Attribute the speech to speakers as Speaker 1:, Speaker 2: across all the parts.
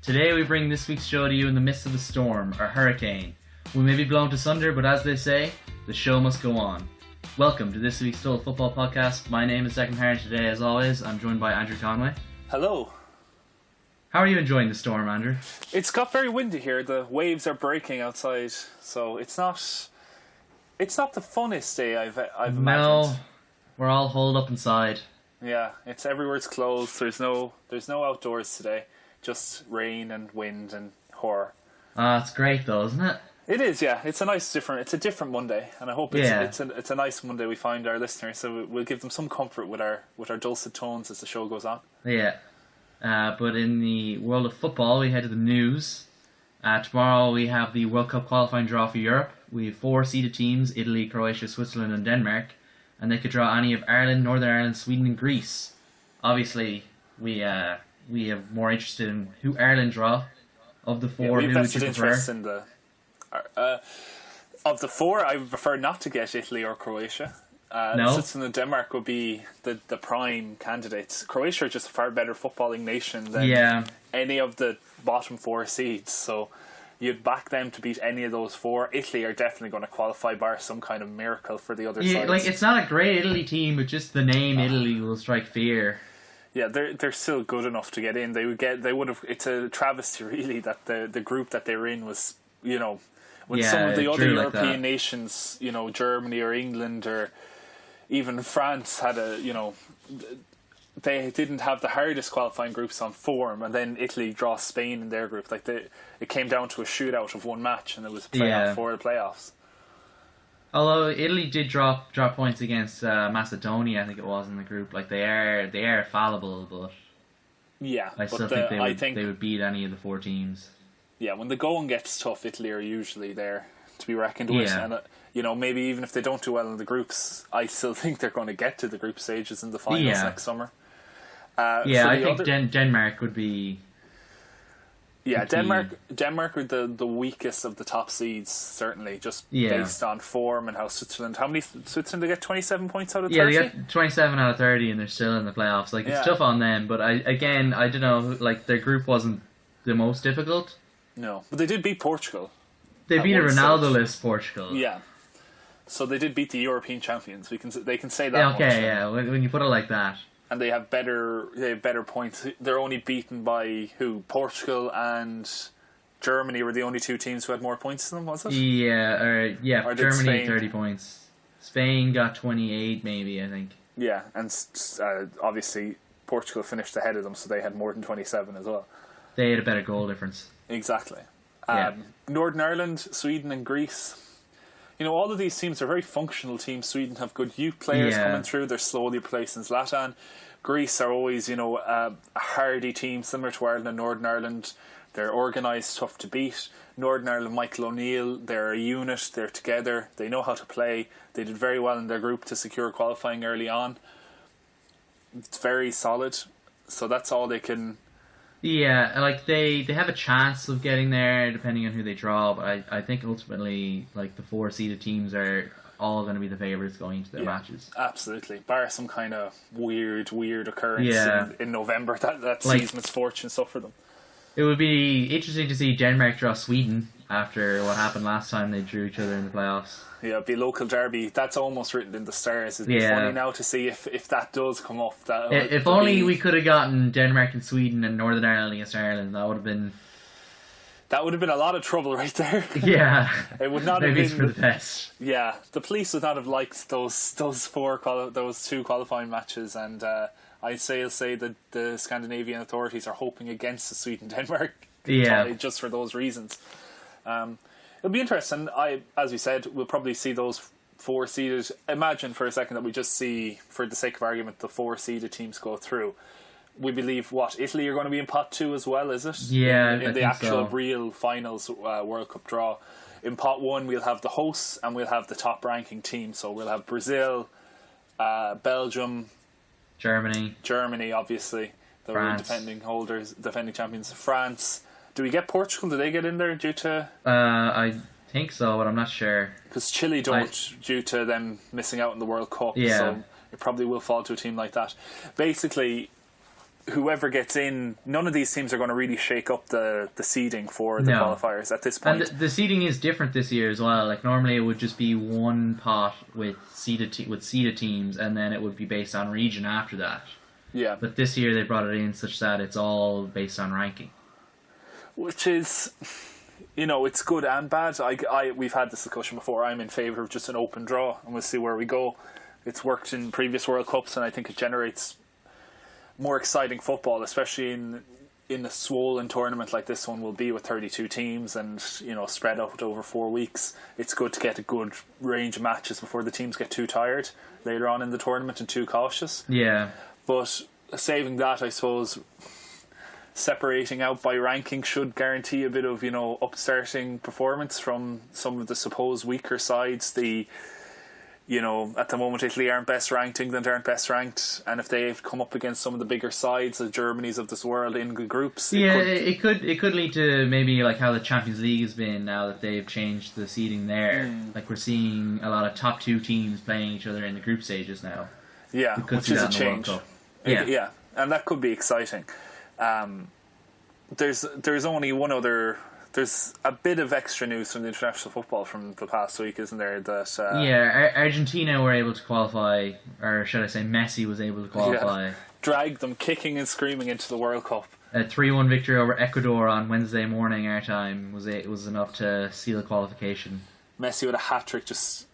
Speaker 1: Today we bring this week's show to you in the midst of a storm, or hurricane. We may be blown to sunder, but as they say, the show must go on. Welcome to this week's Total Football Podcast. My name is Declan Harron. Today, as always, I'm joined by Andrew Conway.
Speaker 2: Hello.
Speaker 1: How are you enjoying the storm, Andrew?
Speaker 2: It's got very windy here. The waves are breaking outside, so it's not the funnest day I've imagined.
Speaker 1: No, we're all holed up inside.
Speaker 2: Yeah, everywhere's closed. There's no outdoors today. Just rain and wind and horror.
Speaker 1: It's great though, isn't it?
Speaker 2: It is, yeah. It's a different Monday, and I hope it's a nice Monday we find our listeners. So we'll give them some comfort with our dulcet tones as the show goes on.
Speaker 1: Yeah. But in the world of football, we head to the news. Tomorrow we have the World Cup qualifying draw for Europe. We have 4 seeded teams: Italy, Croatia, Switzerland, and Denmark, and they could draw any of Ireland, Northern Ireland, Sweden, and Greece. Obviously, we are more interested in who Ireland draw. Of the 4, who would you prefer?
Speaker 2: Interest in the of the 4, I would prefer not to get Italy or Croatia.
Speaker 1: No?
Speaker 2: Switzerland and Denmark would be the prime candidates. Croatia are just a far better footballing nation than any of the bottom 4 seeds. So you'd back them to beat any of those 4. Italy are definitely going to qualify bar some kind of miracle for the other sides.
Speaker 1: Like, it's not a great Italy team, but just the name Italy will strike fear. Yeah,
Speaker 2: they're still good enough to get in. They would have. It's a travesty, really, that the group that they were in was, when some of the other European nations, Germany or England or even France had they didn't have the hardest qualifying groups on form, and then Italy draw Spain in their group. It came down to a shootout of one match, and it was a playoff for the playoffs.
Speaker 1: Although Italy did drop points against Macedonia, I think it was, in the group. Like, they are fallible, but I still think they would beat any of the 4 teams.
Speaker 2: Yeah, when the going gets tough, Italy are usually there to be reckoned with. And maybe even if they don't do well in the groups, I still think they're going to get to the group stages in the finals next summer.
Speaker 1: I think Denmark would be.
Speaker 2: Yeah, Denmark are the weakest of the top seeds, certainly, just based on form and how Switzerland... How many... Switzerland, they get 27 points out of 30?
Speaker 1: Yeah, they get 27 out of 30 and they're still in the playoffs. Like, it's tough on them, but I don't know, like, their group wasn't the most difficult.
Speaker 2: No, but they did beat Portugal.
Speaker 1: They beat a Ronaldo-less Portugal.
Speaker 2: Yeah. So they did beat the European champions. They can say that much.
Speaker 1: When you put it like that.
Speaker 2: And they have better points. They're only beaten by who? Portugal and Germany were the only 2 teams who had more points than them, was it?
Speaker 1: Yeah,
Speaker 2: or
Speaker 1: Germany 30 points. Spain got 28 maybe, I think.
Speaker 2: Yeah, and obviously Portugal finished ahead of them, so they had more than 27 as well.
Speaker 1: They had a better goal difference.
Speaker 2: Exactly. Northern Ireland, Sweden and Greece. All of these teams are very functional teams. Sweden have good youth players coming through. They're slowly replacing Zlatan. Greece are always, a hardy team, similar to Ireland and Northern Ireland. They're organised, tough to beat. Northern Ireland, Michael O'Neill, they're a unit. They're together. They know how to play. They did very well in their group to secure qualifying early on. It's very solid. So that's all they can...
Speaker 1: Yeah, like they have a chance of getting there depending on who they draw, but I think ultimately, like, the 4 seeded teams are all going to be the favourites going into their matches.
Speaker 2: Absolutely, bar some kind of weird occurrence in November that sees misfortune suffer them.
Speaker 1: It would be interesting to see Denmark draw Sweden after what happened last time they drew each other in the playoffs.
Speaker 2: Yeah, it'd be a local derby. That's almost written in the stars. It'd be funny now to see if that does come up.
Speaker 1: If only we could have gotten Denmark and Sweden and Northern Ireland against Ireland, that would have been...
Speaker 2: That would have been a lot of trouble right there.
Speaker 1: Yeah.
Speaker 2: It would not
Speaker 1: maybe
Speaker 2: have been...
Speaker 1: Maybe it's for the best.
Speaker 2: Yeah, the police would not have liked those 2 qualifying matches, and I'll say that the Scandinavian authorities are hoping against the Sweden-Denmark tie just for those reasons. It'll be interesting. As we said, we'll probably see those 4 seeded. Imagine for a second that we just see, for the sake of argument, the 4 seeded teams go through. We believe Italy are going to be in pot 2 as well, is it?
Speaker 1: Yeah,
Speaker 2: in the actual real finals World Cup draw. In pot 1, we'll have the hosts and we'll have the top ranking team. So we'll have Brazil, Belgium, Germany, obviously, the defending champions. France. Do we get Portugal? Do they get in there due to...
Speaker 1: I think so, but I'm not sure.
Speaker 2: Because Chile don't, due to them missing out in the World Cup. Yeah. So it probably will fall to a team like that. Basically, whoever gets in, none of these teams are going to really shake up the seeding for the qualifiers at this point.
Speaker 1: And the seeding is different this year as well. Like normally it would just be one pot with seeded teams, and then it would be based on region after that.
Speaker 2: Yeah.
Speaker 1: But this year they brought it in such that it's all based on ranking.
Speaker 2: Which is, it's good and bad. We've had this discussion before. I'm in favour of just an open draw, and we'll see where we go. It's worked in previous World Cups, and I think it generates more exciting football, especially in a swollen tournament like this one will be, with 32 teams and spread out over 4 weeks. It's good to get a good range of matches before the teams get too tired later on in the tournament and too cautious.
Speaker 1: Yeah.
Speaker 2: But saving that, I suppose, separating out by ranking should guarantee a bit of upstarting performance from some of the supposed weaker sides. At the moment Italy aren't best ranked, England aren't best ranked, and if they've come up against some of the bigger sides, the Germanys of this world, in good groups,
Speaker 1: it could lead to maybe like how the Champions League has been now that they've changed the seeding there. Like we're seeing a lot of top 2 teams playing each other in the group stages now.
Speaker 2: Yeah, which is a change. Yeah, and that could be exciting. There's only one other. There's a bit of extra news from the international football from the past week, isn't there? That
Speaker 1: Argentina were able to qualify, or should I say, Messi was able to qualify.
Speaker 2: Dragged them kicking and screaming into the World Cup.
Speaker 1: A 3-1 victory over Ecuador on Wednesday morning our time was enough to seal qualification.
Speaker 2: Messi with a hat-trick, just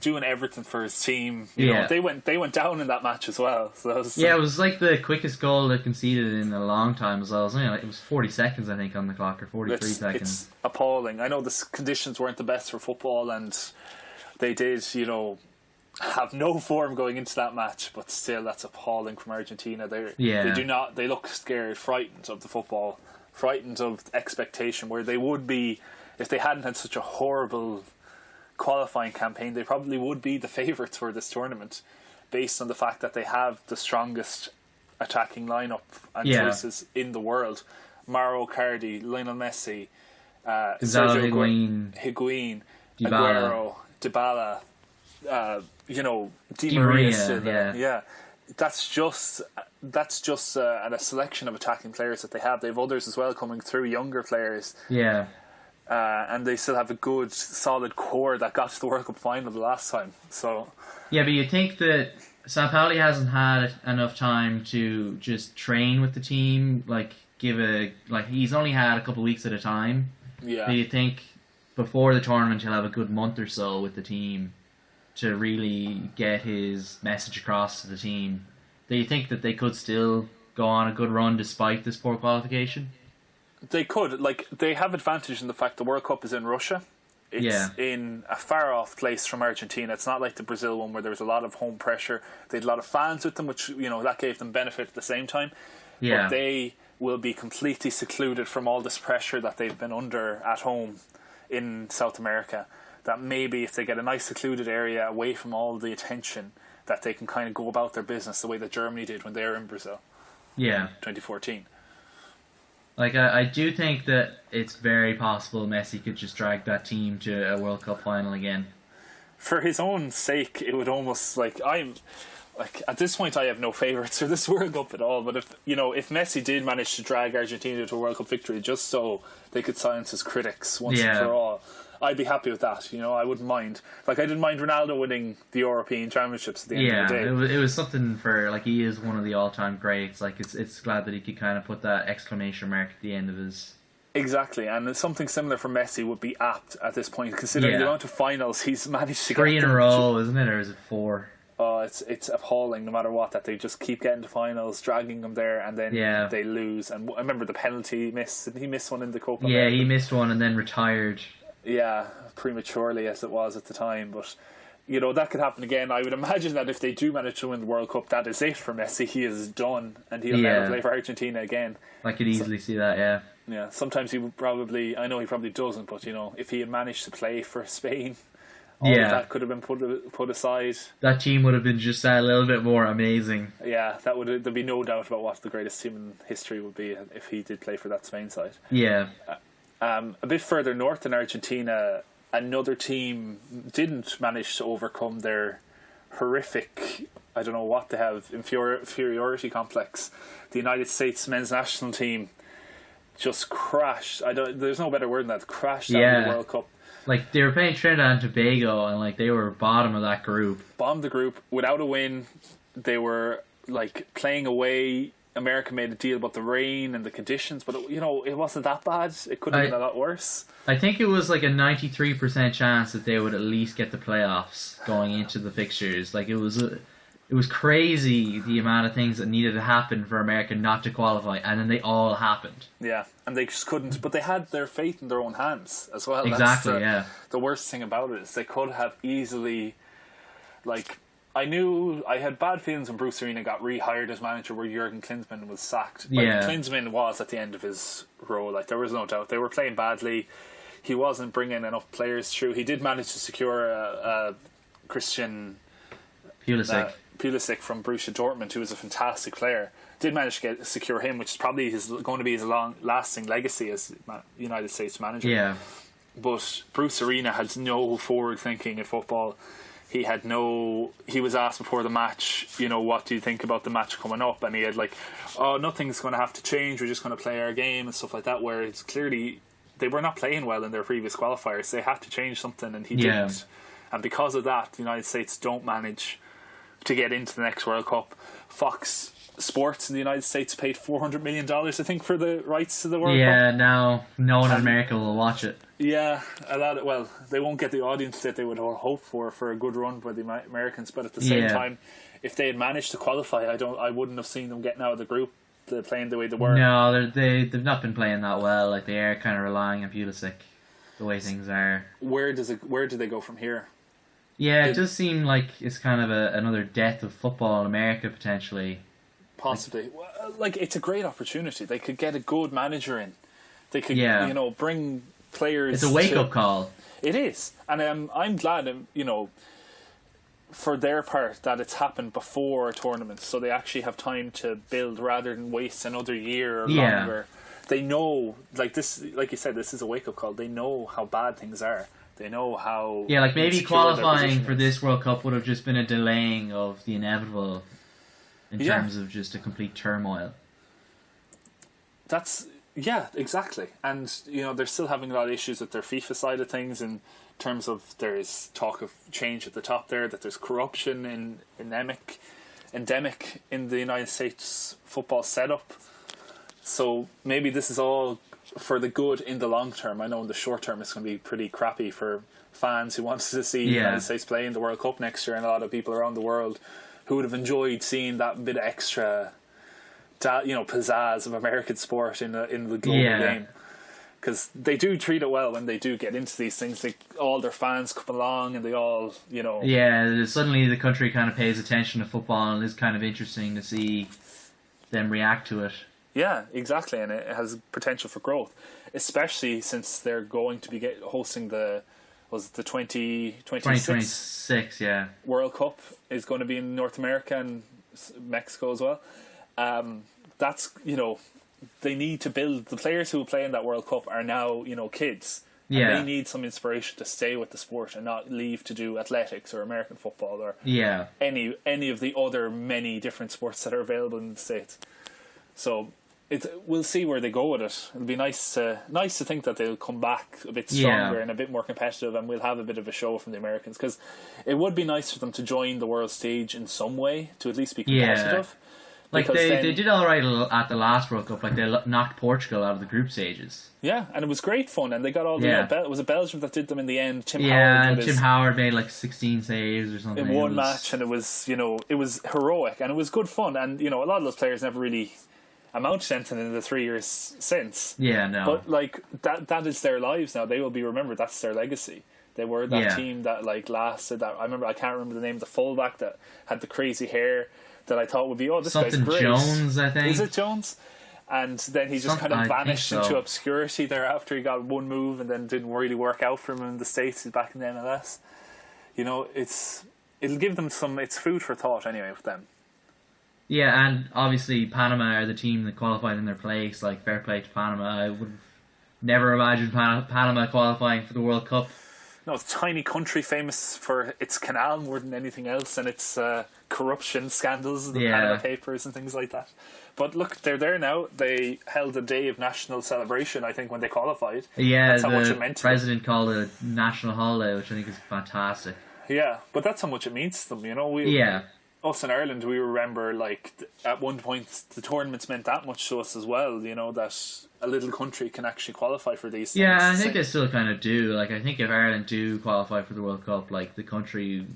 Speaker 2: doing everything for his team. You know, they went down in that match as well. So
Speaker 1: it was like the quickest goal they conceded in a long time as well. It was 40 seconds, I think, on the clock, or 43 seconds.
Speaker 2: It's appalling. I know the conditions weren't the best for football, and they did, have no form going into that match. But still, that's appalling from Argentina. They look scared, frightened of the football, frightened of expectation, where they would be. If they hadn't had such a horrible qualifying campaign, they probably would be the favourites for this tournament, based on the fact that they have the strongest attacking lineup and choices in the world. Mauro Icardi, Lionel Messi, Sergio Higuain, Aguero, Dybala, Di Maria. That's just a selection of attacking players that they have. They have others as well coming through, younger players.
Speaker 1: Yeah.
Speaker 2: And they still have a good, solid core that got to the World Cup final the last time. So,
Speaker 1: yeah, but you think that Sampaoli hasn't had enough time to just train with the team, he's only had a couple of weeks at a time.
Speaker 2: Yeah.
Speaker 1: Do you think before the tournament he'll have a good month or so with the team to really get his message across to the team? Do you think that they could still go on a good run despite this poor qualification?
Speaker 2: They could. They have advantage in the fact the World Cup is in Russia. It's in a far-off place from Argentina. It's not like the Brazil one where there was a lot of home pressure. They had a lot of fans with them, which, that gave them benefit at the same time. Yeah. But they will be completely secluded from all this pressure that they've been under at home in South America. That maybe if they get a nice secluded area away from all the attention, that they can kind of go about their business the way that Germany did when they were in Brazil.
Speaker 1: Yeah.
Speaker 2: 2014.
Speaker 1: I do think that it's very possible Messi could just drag that team to a World Cup final again.
Speaker 2: For his own sake, it would almost at this point I have no favourites for this World Cup at all. But if Messi did manage to drag Argentina to a World Cup victory just so they could silence his critics once and for all, I'd be happy with that. I wouldn't mind. I didn't mind Ronaldo winning the European Championships at the end of the day.
Speaker 1: It was something for he is one of the all-time greats. It's glad that he could kind of put that exclamation mark at the end of his.
Speaker 2: Exactly, and something similar for Messi would be apt at this point, considering the amount of finals he's managed to get.
Speaker 1: 3 in a row, isn't it, or is it 4?
Speaker 2: Oh, it's appalling no matter what that they just keep getting to finals, dragging them there, and then they lose. And I remember the penalty he missed. Did he miss one in the Copa America?
Speaker 1: Yeah, he missed one and then retired.
Speaker 2: Yeah, prematurely as it was at the time, but that could happen again. I would imagine that if they do manage to win the World Cup, that is it for Messi. He is done, and he'll never play for Argentina again.
Speaker 1: I could easily see that.
Speaker 2: Yeah, sometimes he would probably. I know he probably doesn't, but if he had managed to play for Spain, all of that could have been put aside. That
Speaker 1: team would have been just a little bit more amazing.
Speaker 2: Yeah, there'd be no doubt about what the greatest team in history would be if he did play for that Spain side.
Speaker 1: Yeah.
Speaker 2: A bit further north in Argentina, another team didn't manage to overcome their horrific I don't know what they have, inferiority complex. The United States men's national team just crashed. There's no better word than that. Crashed out of the World Cup.
Speaker 1: Like, they were playing Trinidad and Tobago, and like they were bottom of that group.
Speaker 2: Bottom of the group without a win. They were like playing away. America made a deal about the rain and the conditions, but it wasn't that bad. It could have been a lot worse.
Speaker 1: I think it was like a 93% chance that they would at least get the playoffs going into the fixtures. Like, it was crazy the amount of things that needed to happen for America not to qualify, and then they all happened.
Speaker 2: Yeah, and they just couldn't. But they had their fate in their own hands as well.
Speaker 1: Exactly.
Speaker 2: The worst thing about it is they could have easily, like. I had bad feelings when Bruce Arena got rehired as manager where Jurgen Klinsmann was sacked. Like, Klinsmann was at the end of his role. Like, there was no doubt. They were playing badly. He wasn't bringing enough players through. He did manage to secure Christian Pulisic from Borussia Dortmund, who was a fantastic player. Did manage to secure him, which is probably going to be his long-lasting legacy as United States manager.
Speaker 1: Yeah.
Speaker 2: But Bruce Arena had no forward thinking in football. He was asked before the match, what do you think about the match coming up? And he had nothing's going to have to change. We're just going to play our game and stuff like that. Where it's clearly they were not playing well in their previous qualifiers. They had to change something, and he didn't. And because of that, the United States don't manage to get into the next World Cup. Fox Sports in the United States paid $400 million, I think, for the rights to the World Cup.
Speaker 1: Yeah, now no one in America will watch it.
Speaker 2: Yeah, they won't get the audience that they would hope for a good run by the Americans. But at the same time, if they had managed to qualify, I wouldn't have seen them getting out of the group, playing the way they were.
Speaker 1: No, they've not been playing that well. Like, they are kind of relying on Pulisic, the way things are.
Speaker 2: Where do they go from here?
Speaker 1: Yeah, it does seem like it's kind of another death of football in America, potentially.
Speaker 2: Possibly. Like, it's a great opportunity. They could get a good manager in. They could, bring players.
Speaker 1: It's a wake-up call.
Speaker 2: It is. And I'm glad, for their part, that it's happened before tournaments, so they actually have time to build rather than waste another year or longer. They know, like you said, this is a wake-up call. They know how bad things are. They know how...
Speaker 1: Yeah, like maybe qualifying for this World Cup would have just been a delaying of the inevitable in terms of just a complete turmoil.
Speaker 2: Yeah, exactly. And, they're still having a lot of issues with their FIFA side of things in terms of there's talk of change at the top there, that there's corruption endemic in the United States football setup. So maybe this is all for the good in the long term. I know in the short term it's going to be pretty crappy for fans who wanted to see the United States play in the World Cup next year, and a lot of people around the world who would have enjoyed seeing that bit of extra pizzazz of American sport in the global game, because they do treat it well when they do get into these things. All their fans come along and they all
Speaker 1: suddenly the country kind of pays attention to football, and it's kind of interesting to see them react to it.
Speaker 2: Yeah, exactly, and it has potential for growth, especially since they're going to be hosting the 2026 World Cup is going to be in North America and Mexico as well. That's they need to build. The players who play in that World Cup are now kids. And they need some inspiration to stay with the sport and not leave to do athletics or American football or any of the other many different sports that are available in the States. So we'll see where they go with it. It'll be nice to think that they'll come back a bit stronger and a bit more competitive, and we'll have a bit of a show from the Americans, because it would be nice for them to join the world stage in some way, to at least be competitive.
Speaker 1: Like they did all right at the last World Cup. Like, they knocked Portugal out of the group stages.
Speaker 2: Yeah, and it was great fun, and they got all the. It was a Belgium that did them in the end. Tim
Speaker 1: Howard made like 16 saves or something
Speaker 2: in one match, and it was heroic, and it was good fun, and a lot of those players never really amounted to anything in the 3 years since.
Speaker 1: Yeah, no.
Speaker 2: But like that is their lives now. They will be remembered. That's their legacy. They were that team that lasted. That I can't remember the name of the fullback that had the crazy hair, that I thought would be, this guy's great.
Speaker 1: Jones, I think.
Speaker 2: Is it Jones? And then he just kind of vanished into obscurity thereafter. He got one move and then didn't really work out for him in the States. He's back in the MLS. It'll give them it's food for thought anyway with them.
Speaker 1: Yeah, and obviously Panama are the team that qualified in their place. Like, fair play to Panama. I would never imagine Panama qualifying for the World Cup.
Speaker 2: No, it's a tiny country famous for its canal more than anything else, and its corruption scandals, the Panama Papers and things like that. But look, they're there now. They held a day of national celebration, I think, when they qualified.
Speaker 1: Yeah, that's how much it meant to them. The president called it a national holiday, which I think is fantastic.
Speaker 2: Yeah, but that's how much it means to them, you know. Us in Ireland, we remember, like, at one point, the tournaments meant that much to us as well, you know, that a little country can actually qualify for these things.
Speaker 1: Yeah, I think they still kind of do. Like, I think if Ireland do qualify for the World Cup, like, the country...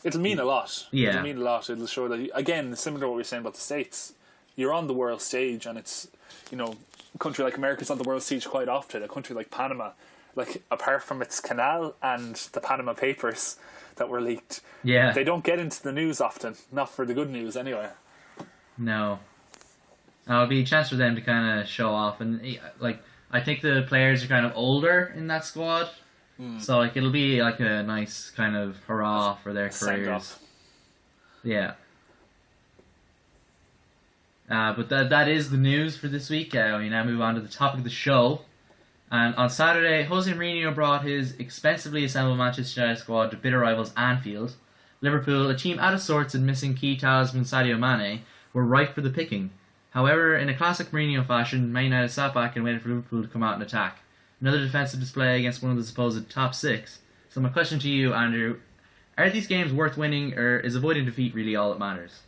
Speaker 2: It'll mean a lot.
Speaker 1: Yeah.
Speaker 2: It'll mean a lot. It'll show that, again, similar to what we were saying about the States, you're on the world stage, and it's, you know, a country like America's on the world stage quite often. A country like Panama, like, apart from its canal and the Panama Papers that were leaked, they don't get into the news often. Not for the good news, anyway.
Speaker 1: No. It'll be a chance for them to kind of show off, and like I think the players are kind of older in that squad, so like it'll be like a nice kind of hurrah for their careers. Yeah. But that is the news for this week. We now move on to the topic of the show. And on Saturday, Jose Mourinho brought his expensively assembled Manchester United squad to bitter rivals Anfield. Liverpool, a team out of sorts and missing key talisman Sadio Mane, were ripe for the picking. However, in a classic Mourinho fashion, Man United sat back and waited for Liverpool to come out and attack. Another defensive display against one of the supposed top six. So my question to you, Andrew, are these games worth winning, or is avoiding defeat really all that matters?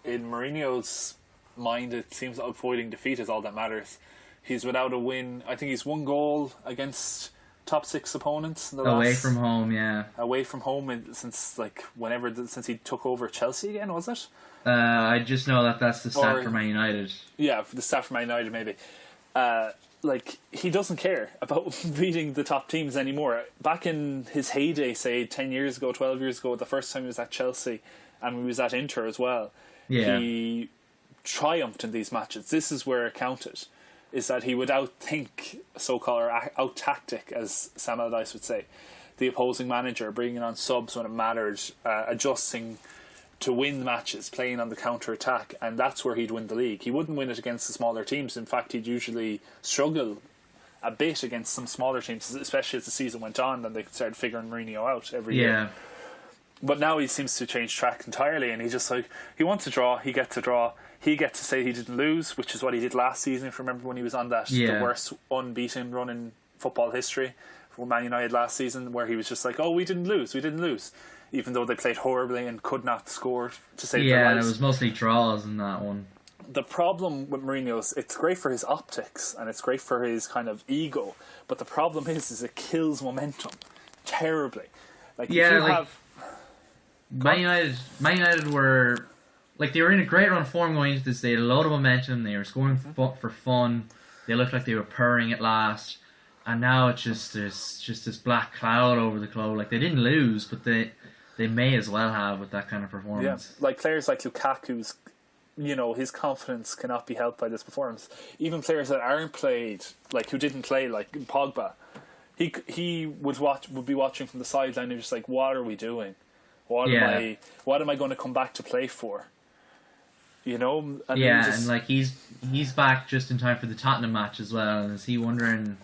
Speaker 2: In Mourinho's mind, it seems that avoiding defeat is all that matters. He's without a win. I think he's one goal against top six opponents.
Speaker 1: Away from home, yeah.
Speaker 2: Away from home since since he took over Chelsea again, was it?
Speaker 1: I just know that's the stat for Man United.
Speaker 2: Yeah, for the stat for Man United, maybe. Like, he doesn't care about beating the top teams anymore. Back in his heyday, say 10 years ago, 12 years ago, the first time he was at Chelsea, and he was at Inter as well, he triumphed in these matches. This is where it counted, is that he would outthink, so-called, or out-tactic, as Sam Allardyce would say, the opposing manager, bringing on subs when it mattered, adjusting to win matches, playing on the counter-attack, and that's where he'd win the league. He wouldn't win it against the smaller teams. In fact, he'd usually struggle a bit against some smaller teams, especially as the season went on, then they started figuring Mourinho out every year. But now he seems to change track entirely, and he's just like, he wants to draw, he gets to draw, he gets to say he didn't lose, which is what he did last season, if you remember when he was on that the worst unbeaten run in football history for Man United last season, where he was just like, oh, we didn't lose, even though they played horribly and could not score to save their lives.
Speaker 1: Yeah, it was mostly draws in that one.
Speaker 2: The problem with Mourinho's, it's great for his optics and it's great for his kind of ego, but the problem is it kills momentum terribly. Like, if you have...
Speaker 1: Man United were... Like, they were in a great run of form going into this. They had a load of momentum. They were scoring for fun. They looked like they were purring at last. And now it's just this black cloud over the club. Like, they didn't lose, but they may as well have with that kind of performance.
Speaker 2: Yeah, like players like Lukaku's, you know, his confidence cannot be helped by this performance. Even players that aren't played, like who didn't play, like Pogba, he would be watching from the sideline and just like, what are we doing? What am I going to come back to play for? You know? And
Speaker 1: and like he's back just in time for the Tottenham match as well. And is he wondering,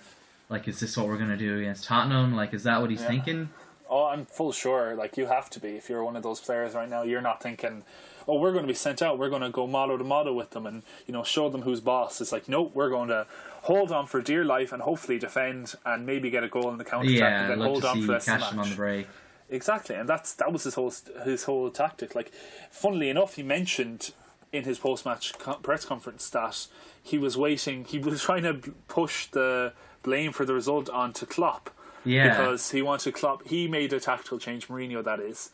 Speaker 1: like, is this what we're going to do against Tottenham? Like, is that what he's thinking?
Speaker 2: Oh, I'm full sure. Like, you have to be. If you're one of those players right now, you're not thinking, oh, we're going to be sent out. We're going to go motto to motto with them and, you know, show them who's boss. It's like, nope, we're going to hold on for dear life and hopefully defend and maybe get a goal in the counter-attack and then hold on for the rest of the match.
Speaker 1: Him on the break.
Speaker 2: Exactly, and that was his whole tactic. Like, funnily enough, he mentioned in his post-match press conference that he was trying to push the blame for the result onto Klopp. Yeah. Because he wanted Klopp. He made a tactical change, Mourinho, that is,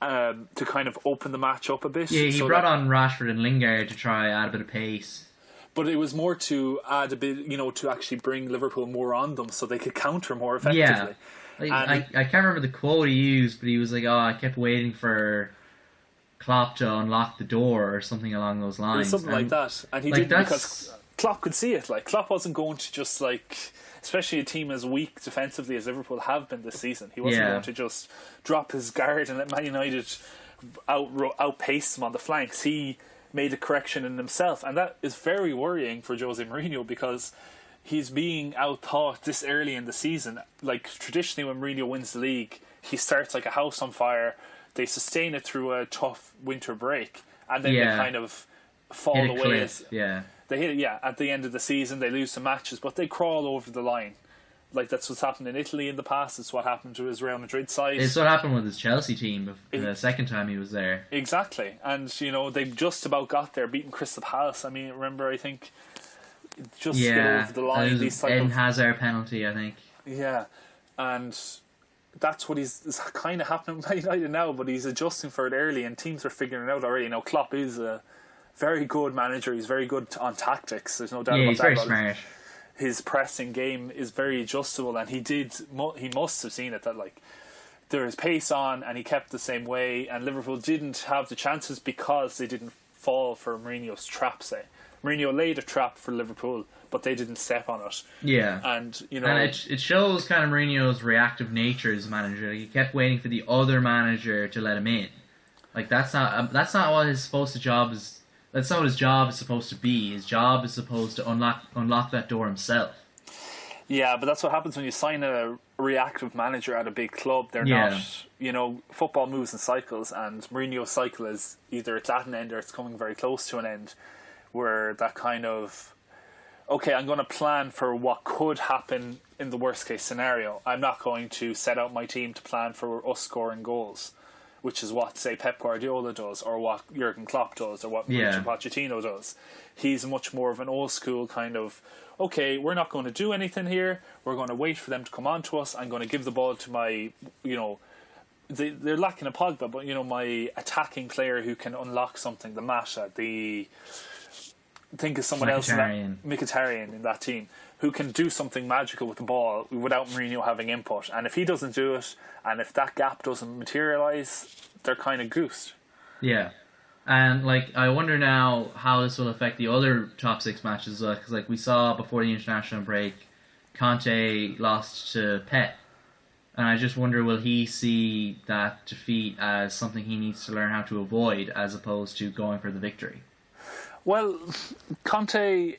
Speaker 2: to kind of open the match up a bit.
Speaker 1: Yeah, he brought on Rashford and Lingard to try add a bit of pace.
Speaker 2: But it was more to add a bit, you know, to actually bring Liverpool more on them so they could counter more effectively.
Speaker 1: Yeah. I can't remember the quote he used, but he was like, oh, I kept waiting for Klopp to unlock the door or something along those lines.
Speaker 2: Something like that. And he did because Klopp could see it. Like, Klopp wasn't going to just, like, especially a team as weak defensively as Liverpool have been this season, he wasn't going to just drop his guard and let Man United outpace them on the flanks. He made a correction in himself, and that is very worrying for Jose Mourinho because he's being out-thought this early in the season. Like, traditionally when Mourinho wins the league, he starts like a house on fire. They sustain it through a tough winter break, and then they kind of fall away. They hit it, at the end of the season. They lose some matches, but they crawl over the line. Like, that's what's happened in Italy in the past. It's what happened to his Real Madrid side.
Speaker 1: It's what happened with his Chelsea team the second time he was there.
Speaker 2: Exactly. And, they just about got there, beating Crystal Palace. I mean, remember, I think, just get over the line.
Speaker 1: These Eden Hazard penalty, I think.
Speaker 2: Yeah. And that's what is kind of happening with United now, but he's adjusting for it early, and teams are figuring it out already. Now, Klopp is a very good manager. He's very good on tactics. There's no doubt about that.
Speaker 1: Yeah, he's very smart.
Speaker 2: His pressing game is very adjustable, and he must have seen it that, like, there is pace on, and he kept the same way, and Liverpool didn't have the chances because they didn't fall for Mourinho's trap, say. Mourinho laid a trap for Liverpool, but they didn't step on it.
Speaker 1: Yeah.
Speaker 2: And,
Speaker 1: and it shows kind of Mourinho's reactive nature as a manager. Like, he kept waiting for the other manager to let him in. Like, that's not what his job is. That's not what his job is supposed to be. His job is supposed to unlock that door himself.
Speaker 2: Yeah, but that's what happens when you sign a reactive manager at a big club. They're not, football moves in cycles, and Mourinho's cycle is either it's at an end or it's coming very close to an end, where that kind of, okay, I'm going to plan for what could happen in the worst case scenario. I'm not going to set out my team to plan for us scoring goals, which is what, say, Pep Guardiola does, or what Jurgen Klopp does, or what Mauricio Pochettino does. He's much more of an old school kind of, okay, we're not going to do anything here. We're going to wait for them to come on to us. I'm going to give the ball to my, they're lacking a Pogba, but, my attacking player who can unlock something, the Mata, think of someone else, Mkhitaryan in that team, who can do something magical with the ball without Mourinho having input. And if he doesn't do it, and if that gap doesn't materialise, they're kind of goosed.
Speaker 1: Yeah. And, like, I wonder now how this will affect the other top six matches. Because, like, we saw before the international break, Conte lost to Pep. And I just wonder, will he see that defeat as something he needs to learn how to avoid, as opposed to going for the victory? Well,
Speaker 2: Conte,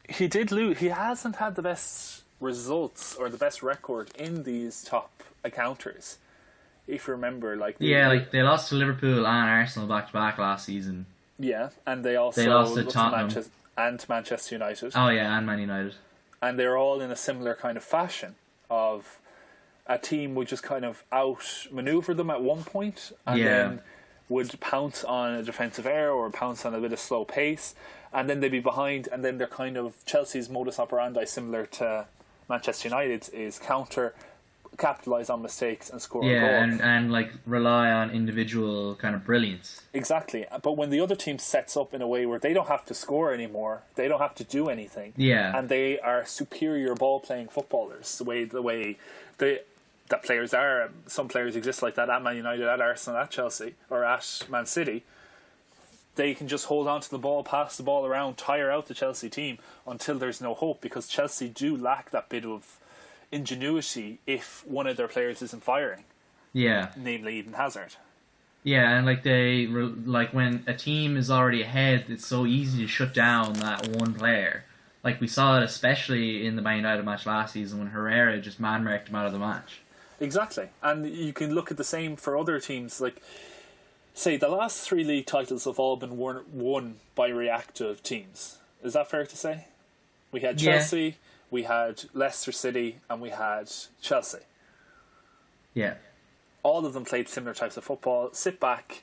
Speaker 2: he did lose. He hasn't had the best results or the best record in these top encounters. If you remember,
Speaker 1: they lost to Liverpool and Arsenal back to back last season.
Speaker 2: Yeah, and they lost
Speaker 1: to Tottenham
Speaker 2: and Manchester United.
Speaker 1: Oh yeah, and Man United.
Speaker 2: And they're all in a similar kind of fashion of a team would just kind of outmaneuver them at one point, and then would pounce on a defensive error or pounce on a bit of slow pace, and then they'd be behind, and then they're kind of Chelsea's modus operandi, similar to Manchester United's, is counter, capitalise on mistakes and score a goal.
Speaker 1: and like rely on individual kind of brilliance.
Speaker 2: Exactly. But when the other team sets up in a way where they don't have to score anymore, they don't have to do anything, and they are superior ball-playing footballers, the way that players are. Some players exist like that at Man United, at Arsenal, at Chelsea, or at Man City. They can just hold on to the ball, pass the ball around, tire out the Chelsea team until there's no hope, because Chelsea do lack that bit of ingenuity if one of their players isn't firing.
Speaker 1: Yeah.
Speaker 2: Namely Eden Hazard.
Speaker 1: Yeah, and like when a team is already ahead, it's so easy to shut down that one player. Like we saw it especially in the Man United match last season when Herrera just man-marked him out of the match.
Speaker 2: Exactly. And you can look at the same for other teams. Like, say, the last 3 league titles have all been won by reactive teams. Is that fair to say? We had Chelsea, we had Leicester City, and we had Chelsea.
Speaker 1: Yeah.
Speaker 2: All of them played similar types of football. Sit back,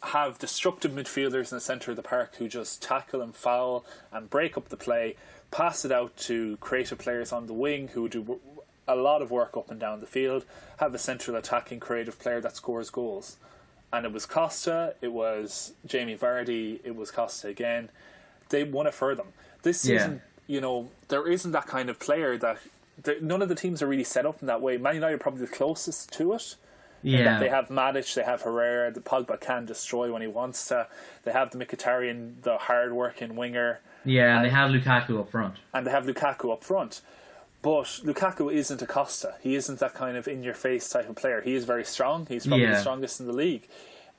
Speaker 2: have destructive midfielders in the centre of the park who just tackle and foul and break up the play, pass it out to creative players on the wing who do a lot of work up and down the field, have a central attacking creative player that scores goals. And it was Costa, it was Jamie Vardy, it was Costa again. They won it for them. This season, there isn't that kind of player that... none of the teams are really set up in that way. Man United are probably the closest to it.
Speaker 1: Yeah.
Speaker 2: They have Matic, they have Herrera, the Pogba can destroy when he wants to. They have the Mkhitaryan, the hard-working winger.
Speaker 1: Yeah, and they have Lukaku up front. But Lukaku isn't a Costa. He isn't that kind of in-your-face type of player. He is very strong. He's probably the strongest in the league.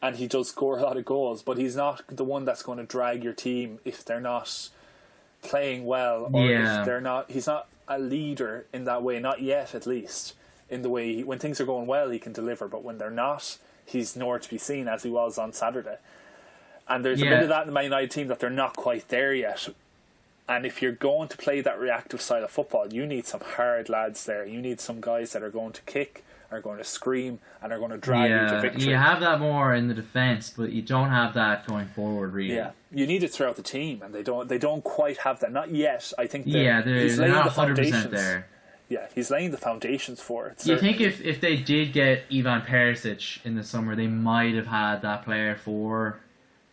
Speaker 1: And he does score a lot of goals. But he's not the one that's going to drag your team if they're not
Speaker 2: playing well, or if they're not. He's not a leader in that way, not yet at least. In the way when things are going well, he can deliver, but when they're not, he's nowhere to be seen, as he was on Saturday. And there's a bit of that in the Man United team, that they're not quite there yet. And if you're going to play that reactive style of football, you need some hard lads there. You need some guys that are going to kick, are going to scream, and are going to drag you to victory.
Speaker 1: You have that more in the defence, but you don't have that going forward, really.
Speaker 2: Yeah, you need it throughout the team, and they don't quite have that. Not yet. I think
Speaker 1: they're not 100% there.
Speaker 2: Yeah, he's laying the foundations for it.
Speaker 1: Do you think if they did get Ivan Perisic in the summer, they might have had that player for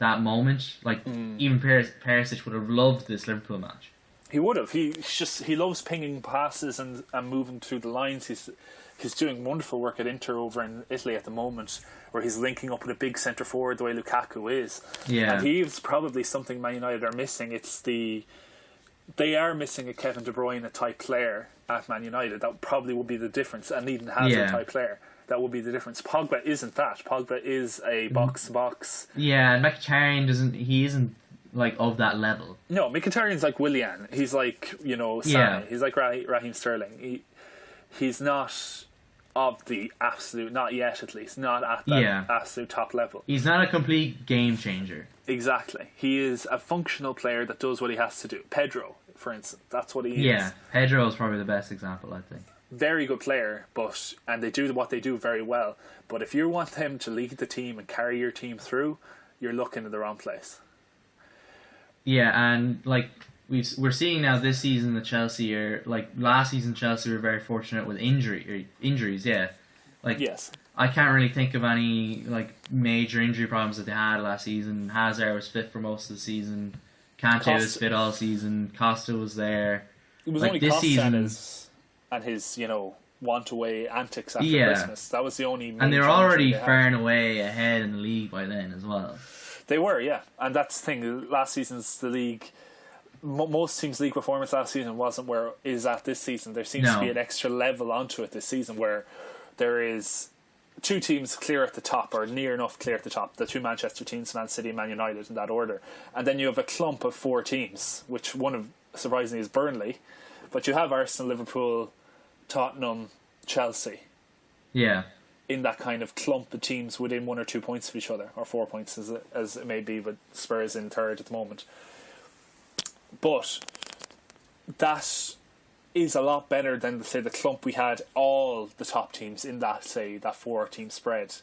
Speaker 1: that moment? Like, even Perisic would have loved this Liverpool match.
Speaker 2: He would have. He loves pinging passes and moving through the lines. He's doing wonderful work at Inter over in Italy at the moment, where he's linking up with a big centre forward the way Lukaku is.
Speaker 1: Yeah.
Speaker 2: And he's probably something Man United are missing. They are missing a Kevin De Bruyne type player at Man United. That probably would be the difference. And Eden Hazard type player. That would be the difference. Pogba isn't that. Pogba is a box-to-box.
Speaker 1: Yeah, and Mkhitaryan isn't like of that level.
Speaker 2: No, Mkhitaryan's like Willian. He's like, Sané. He's like Raheem Sterling. He's not of the absolute, not yet at least, not at that absolute top level.
Speaker 1: He's not a complete game changer.
Speaker 2: Exactly. He is a functional player that does what he has to do. Pedro, for instance, that's what he is.
Speaker 1: Yeah, Pedro is probably the best example, I think.
Speaker 2: Very good player, and they do what they do very well. But if you want them to lead the team and carry your team through, you're looking in the wrong place.
Speaker 1: Yeah, and like we're seeing now this season that Chelsea are, like last season Chelsea were very fortunate with injuries. Yeah, like
Speaker 2: yes.
Speaker 1: I can't really think of any like major injury problems that they had last season. Hazard was fit for most of the season. Conte was fit all season. Costa was there.
Speaker 2: It was like only this Costa season and his want away antics after Christmas. That was the only.
Speaker 1: And they were already far and away ahead in the league by then as well.
Speaker 2: They were, yeah, and that's the thing. Last season's the league. Most teams' league performance last season wasn't where it is at this season. There seems to be an extra level onto it this season, where there is two teams clear at the top, or near enough clear at the top. The two Manchester teams, Man City and Man United, in that order, and then you have a clump of four teams, which one of surprisingly is Burnley, but you have Arsenal, Liverpool, Tottenham, Chelsea.
Speaker 1: Yeah.
Speaker 2: In that kind of clump of teams within 1 or 2 points of each other, or 4 points as it may be, with Spurs in third at the moment. But that is a lot better than, say, the clump we had all the top teams in that 4-team spread.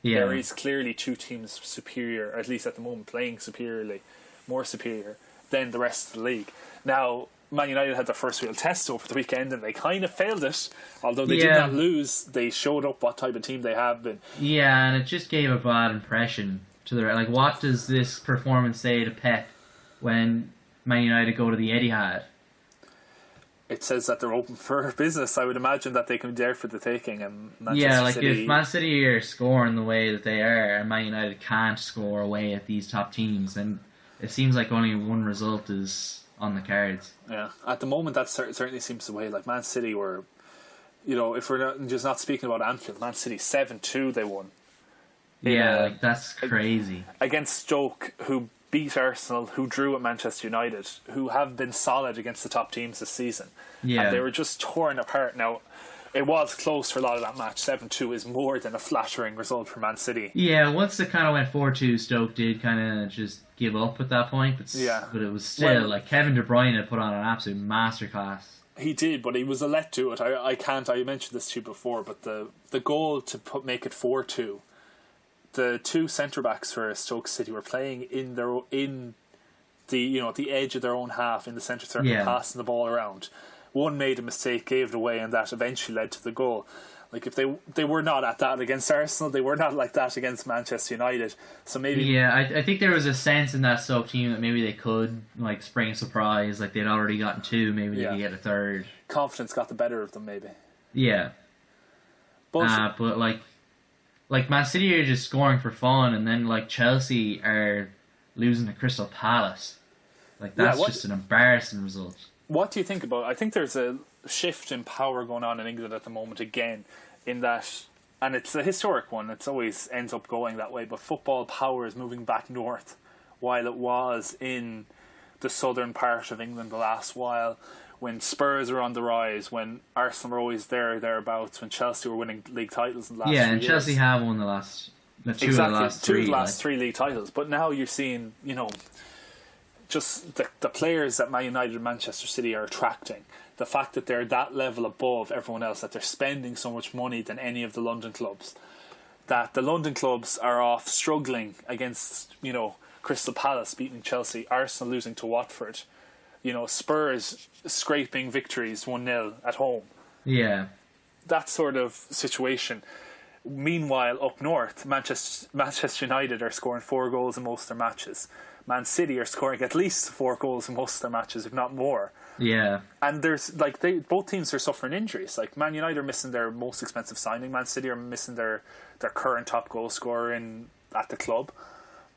Speaker 2: Yeah. There is clearly two teams superior, or at least at the moment playing more superior than the rest of the league. Now, Man United had their first real test over the weekend, and they kind of failed it. Although they did not lose, they showed up what type of team they have been. Yeah,
Speaker 1: and it just gave a bad impression to the like. What does this performance say to Pep when Man United go to the Etihad?
Speaker 2: It says that they're open for business. I would imagine that they can be there for the taking. And
Speaker 1: if Man City are scoring the way that they are, and Man United can't score away at these top teams, then it seems like only one result is on the cards.
Speaker 2: Yeah, at the moment that certainly seems the way. Like Man City were, if we're just not speaking about Anfield, Man City 7-2 they won.
Speaker 1: Yeah, that's crazy.
Speaker 2: Against Stoke, who beat Arsenal, who drew at Manchester United, who have been solid against the top teams this season. Yeah. And they were just torn apart. Now, it was close for a lot of that match. 7-2 is more than a flattering result for Man City.
Speaker 1: Yeah, once it kind of went 4-2, Stoke did kind of just give up at that point. But it was still, like, Kevin De Bruyne had put on an absolute masterclass.
Speaker 2: He did, but he was a let do it. I mentioned this to you before, but the goal to make it 4-2, the two centre-backs for Stoke City were playing in the edge of their own half in the centre circle, passing the ball around. One made a mistake, gave it away, and that eventually led to the goal. Like, if they were not at that against Arsenal, they were not like that against Manchester United. So maybe...
Speaker 1: Yeah, I think there was a sense in that Stoke team that maybe they could, like, spring a surprise. Like, they'd already gotten two, maybe they could get a third.
Speaker 2: Confidence got the better of them, maybe.
Speaker 1: Yeah. But like Man City are just scoring for fun, and then, like, Chelsea are losing to Crystal Palace. Like, that's just an embarrassing result.
Speaker 2: What do you think about? I think there's a shift in power going on in England at the moment again, in that, and it's a historic one. It always ends up going that way. But football power is moving back north, while it was in the southern part of England the last while, when Spurs were on the rise, when Arsenal were always thereabouts, when Chelsea were winning league titles in the last 3 years.
Speaker 1: Yeah, and Chelsea have won two of the last three.
Speaker 2: Two of the last 3 league titles. But now you're seeing, just the players that Man United and Manchester City are attracting. The fact that they're that level above everyone else, that they're spending so much money than any of the London clubs. That the London clubs are off struggling against, Crystal Palace beating Chelsea, Arsenal losing to Watford, Spurs scraping victories 1-0 at home.
Speaker 1: Yeah.
Speaker 2: That sort of situation. Meanwhile, up north, Manchester United are scoring 4 goals in most of their matches. Man City are scoring at least 4 goals in most of their matches, if not more.
Speaker 1: Yeah.
Speaker 2: And there's both teams are suffering injuries. Like Man United are missing their most expensive signing. Man City are missing their current top goal scorer at the club.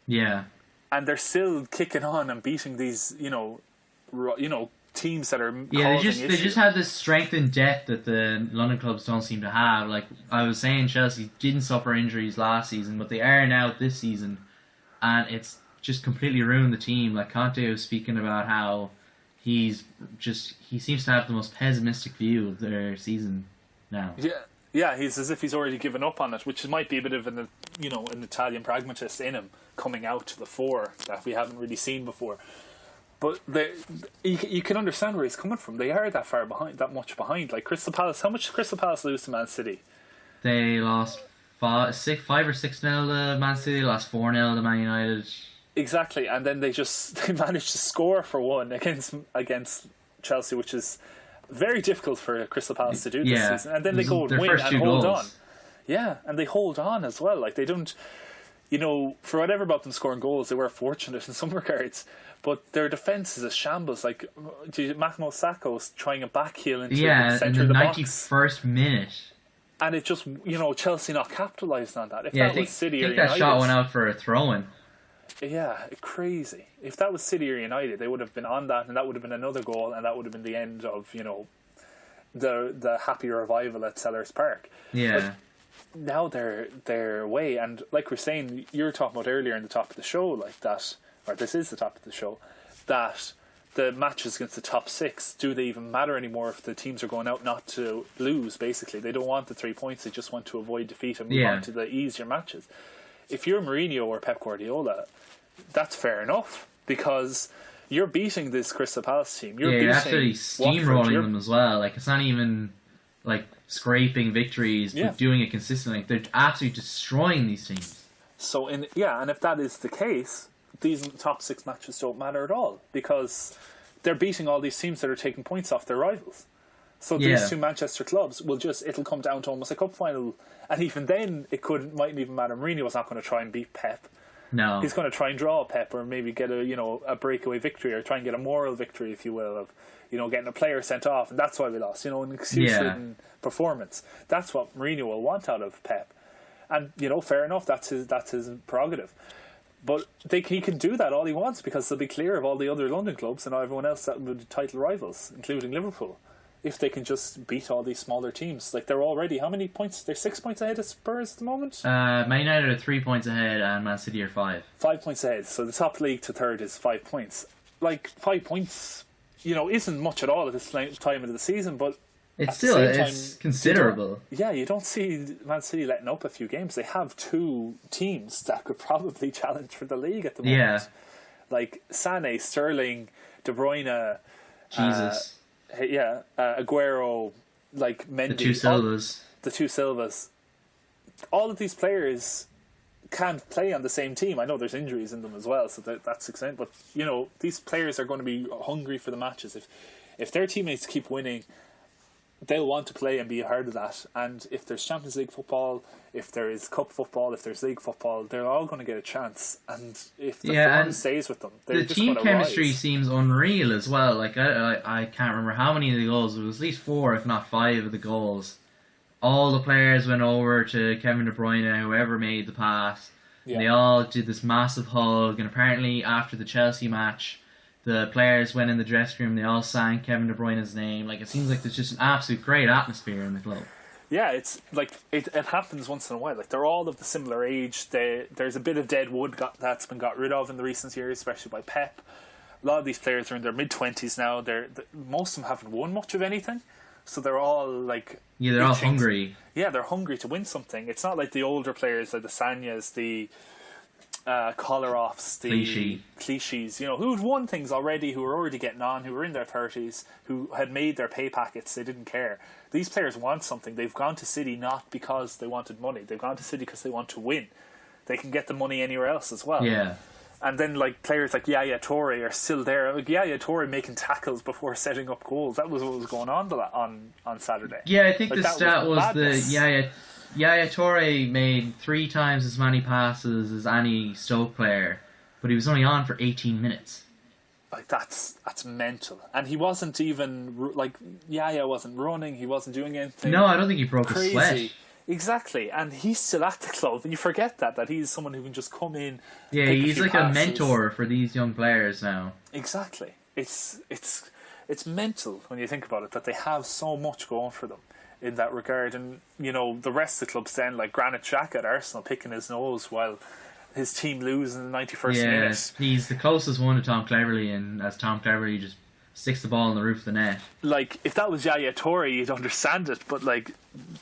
Speaker 1: Yeah.
Speaker 2: And they're still kicking on and beating these, teams that are
Speaker 1: they just have this strength and depth that the London clubs don't seem to have. Like I was saying, Chelsea didn't suffer injuries last season, but they are now this season, and it's just completely ruined the team. Like Conte was speaking about how he seems to have the most pessimistic view of their season now.
Speaker 2: Yeah, he's as if he's already given up on it, which might be a bit of an Italian pragmatist in him coming out to the fore that we haven't really seen before. But you can understand where he's coming from. They are that much behind. Like Crystal Palace, how much did Crystal Palace lose to Man City?
Speaker 1: They lost 5 or 6-0 to Man City. They lost 4-0 to Man United.
Speaker 2: Exactly, and then they managed to score for 1 against Chelsea, which is very difficult for Crystal Palace to do this season. And then they go and win and hold on. Yeah, and they hold on as well. Like they don't, for whatever about them scoring goals, they were fortunate in some regards. But their defence is a shambles. Like Massimo Sacco's trying a back heel into the centre of the box.
Speaker 1: 91st minute.
Speaker 2: And it just, Chelsea not capitalising on that. If
Speaker 1: I
Speaker 2: that was City or
Speaker 1: United,
Speaker 2: that shot
Speaker 1: went out for a throw-in.
Speaker 2: Yeah, crazy. If that was City or United, they would have been on that, and that would have been another goal, and that would have been the end of the happy revival at Sellers Park.
Speaker 1: Yeah.
Speaker 2: But now they're away, and like we're saying, you were talking about earlier in the top of the show, like that, or this is the top of the show, that the matches against the top 6, do they even matter anymore if the teams are going out not to lose? Basically, they don't want the 3 points; they just want to avoid defeat and move on to the easier matches. If you're Mourinho or Pep Guardiola, that's fair enough, because you're beating this Crystal Palace team.
Speaker 1: You're absolutely steamrolling them as well. Like it's not even like scraping victories, but doing it consistently. They're absolutely destroying these teams.
Speaker 2: So and if that is the case, these top 6 matches don't matter at all, because they're beating all these teams that are taking points off their rivals. So these 2 Manchester clubs it'll come down to almost a cup final, and even then mightn't even matter. Mourinho's not going to try and beat Pep.
Speaker 1: No,
Speaker 2: he's going to try and draw Pep, or maybe get a breakaway victory, or try and get a moral victory, if you will, of getting a player sent off, and that's why we lost. An excuse-ridden performance. That's what Mourinho will want out of Pep, and fair enough. That's his prerogative. But he can do that all he wants, because they'll be clear of all the other London clubs and everyone else that would be title rivals, including Liverpool, if they can just beat all these smaller teams. Like they're already, how many points? They're 6 points ahead of Spurs at the moment?
Speaker 1: Man United are 3 points ahead and Man City are 5.
Speaker 2: 5 points ahead. So the top league to third is 5 points. Like 5 points, isn't much at all at this time of the season, but
Speaker 1: it's considerable.
Speaker 2: You don't see Man City letting up a few games. They have 2 teams that could probably challenge for the league at the moment. Yeah. Like Sané, Sterling, De Bruyne,
Speaker 1: Jesus.
Speaker 2: Aguero, like Mendy. The two Silvas. All of these players can't play on the same team. I know there's injuries in them as well, so that's extent. But these players are going to be hungry for the matches. If their teammates keep winning, they'll want to play and be a part of that. And if there's Champions League football, if there is cup football, if there's league football, they're all going to get a chance. And if the form stays with them, they're just going to rise. The team chemistry
Speaker 1: seems unreal as well. Like I can't remember how many of the goals. It was at least 4, if not 5 of the goals. All the players went over to Kevin De Bruyne, whoever made the pass. Yeah. They all did this massive hug, and apparently after the Chelsea match, the players went in the dressing room, they all sang Kevin De Bruyne's name. Like, it seems like there's just an absolute great atmosphere in the club.
Speaker 2: Yeah, it's like it happens once in a while. Like, they're all of the similar age. There's a bit of dead wood that's been got rid of in the recent years, especially by Pep. a lot of these players are in their mid-20s now. Most of them haven't won much of anything, so they're all like...
Speaker 1: Yeah, they're all hungry.
Speaker 2: Yeah, they're hungry to win something. It's not like the older players, like the Sanyas, the Kollarovs, the Clichés, you know, who'd won things already, who were already getting on, who were in their 30s, who had made their pay packets, they didn't care. These players want something. They've gone to City not because they wanted money. They've gone to City because they want to win. They can get the money anywhere else as well.
Speaker 1: Yeah.
Speaker 2: And then like players like Yaya Toure are still there. Like Yaya Toure making tackles before setting up goals. That was what was going on on Saturday.
Speaker 1: Yeah, I think the stat was the Yaya Toure made 3 times as many passes as any Stoke player, but he was only on for 18 minutes.
Speaker 2: Like that's mental. And he wasn't even like Yaya wasn't running. He wasn't doing anything.
Speaker 1: No, I don't think he broke a sweat.
Speaker 2: Exactly, and he's still at the club, and you forget that he's someone who can just come in.
Speaker 1: Yeah, he's like a mentor for these young players now.
Speaker 2: Exactly, it's mental when you think about it that they have so much going for them in that regard, and you know the rest of the clubs then like Granit Xhaka at Arsenal picking his nose while his team lose in the 91st minute.
Speaker 1: He's the closest one to Tom Cleverley, and as Tom Cleverley just sticks the ball in the roof of the net. Like,
Speaker 2: if that was Yaya Toure, you'd understand it, but like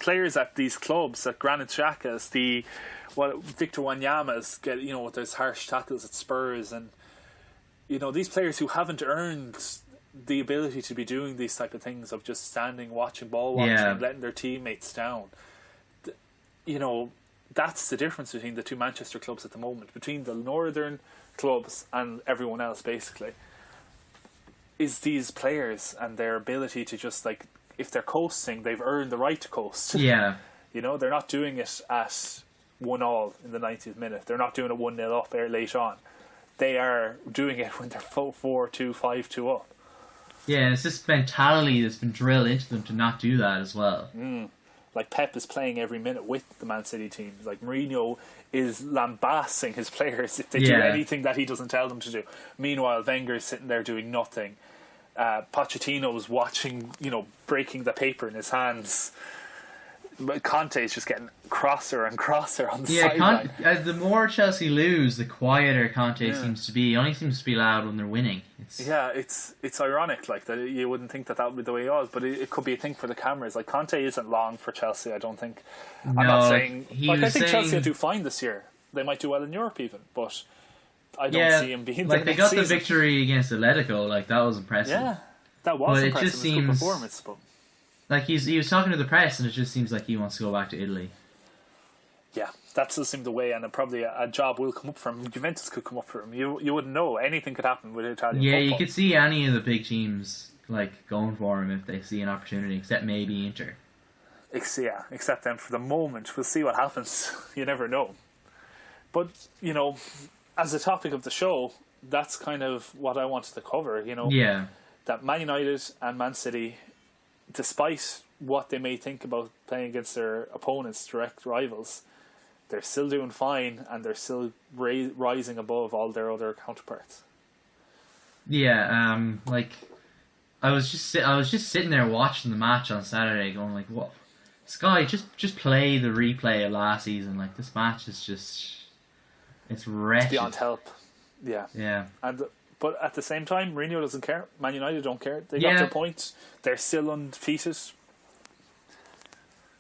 Speaker 2: players at these clubs, at Granit Xhaka's, Victor Wanyama's get, you know, with those harsh tackles at Spurs, and you know these players who haven't earned the ability to be doing these type of things of just standing, watching, ball watching, and letting their teammates down. You know, that's the difference between the two Manchester clubs at the moment, between the northern clubs and everyone else, basically. Is these players and their ability to just like, if they're coasting, they've earned the right to coast.
Speaker 1: Yeah.
Speaker 2: You know, they're not doing it at 1-1 in the 90th minute. They're not doing it 1-0 up there late on. They are doing it when they're 4-2, 5-2 up.
Speaker 1: Yeah, and it's this mentality that's been drilled into them to not do that as well.
Speaker 2: Like Pep is playing every minute with the Man City team. Like Mourinho is lambasting his players if they do anything that he doesn't tell them to do. Meanwhile, Wenger's sitting there doing nothing. Pochettino's watching, you know, breaking the paper in his hands. Conte is just getting crosser and crosser on the sideline.
Speaker 1: The more Chelsea lose, the quieter Conte seems to be. He only seems to be loud when they're winning.
Speaker 2: It's ironic, like that. You wouldn't think that would be the way it was, but it could be a thing for the cameras. Like Conte isn't long for Chelsea, I don't think. I'm not saying. I think Chelsea will do fine this year. They might do well in Europe even, but I don't see him being there.
Speaker 1: Like they got the victory against Atletico. Like that was impressive.
Speaker 2: Yeah, that was impressive. It just seems a good performance, but.
Speaker 1: Like he was talking to the press, and it just seems like he wants to go back to Italy.
Speaker 2: Yeah, that does seem the way, and probably a job will come up for him. Juventus could come up for him. You wouldn't know. Anything could happen with Italian football.
Speaker 1: You could see any of the big teams like going for him if they see an opportunity, except maybe Inter.
Speaker 2: Except them for the moment. We'll see what happens. You never know. But, you know, as a topic of the show, that's kind of what I wanted to cover, you know.
Speaker 1: Yeah.
Speaker 2: That Man United and Man City, despite what they may think about playing against their opponents, direct rivals, they're still doing fine, and they're still rising above all their other counterparts.
Speaker 1: Yeah, like I was just sitting there watching the match on Saturday, going like, "What, Sky? Just play the replay of last season. Like this match is it's wretched.
Speaker 2: It's beyond help." Yeah.
Speaker 1: Yeah.
Speaker 2: But at the same time, Mourinho doesn't care. Man United don't care. They got their points. They're still undefeated.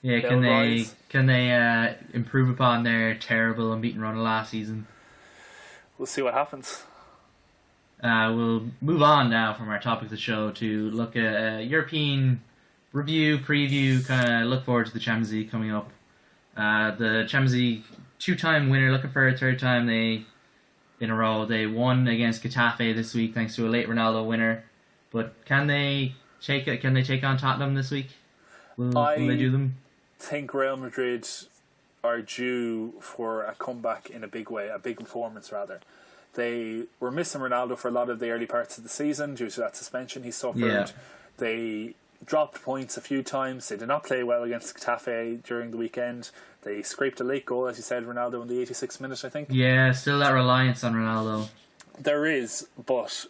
Speaker 1: Yeah, can they improve upon their terrible unbeaten run of last season?
Speaker 2: We'll see what happens.
Speaker 1: We'll move on now from our topic of the show to look at European review, preview, kind of look forward to the Champions League coming up. The Champions League 2-time winner, looking for a 3rd time in a row. They won against Getafe this week thanks to a late Ronaldo winner. But can they take on Tottenham this week? Will they do them?
Speaker 2: I think Real Madrid are due for a comeback in a big way, a big performance rather. They were missing Ronaldo for a lot of the early parts of the season due to that suspension he suffered. Yeah. They dropped points a few times. They did not play well against Getafe during the weekend. They scraped a late goal, as you said, Ronaldo in the 86th minute, I think.
Speaker 1: Yeah, still that reliance on Ronaldo.
Speaker 2: There is, but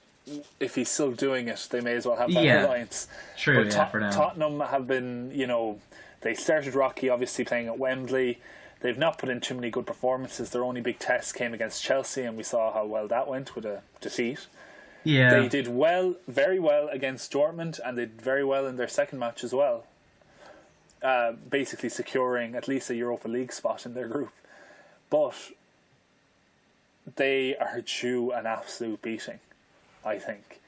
Speaker 2: if he's still doing it, they may as well have that reliance.
Speaker 1: True, for now.
Speaker 2: Tottenham have been, you know, they started rocky, obviously playing at Wembley. They've not put in too many good performances. Their only big test came against Chelsea, and we saw how well that went with a defeat.
Speaker 1: Yeah.
Speaker 2: They did well, very well against Dortmund, and they did very well in their second match as well. Basically securing at least a Europa League spot in their group. But they are due an absolute beating, I think.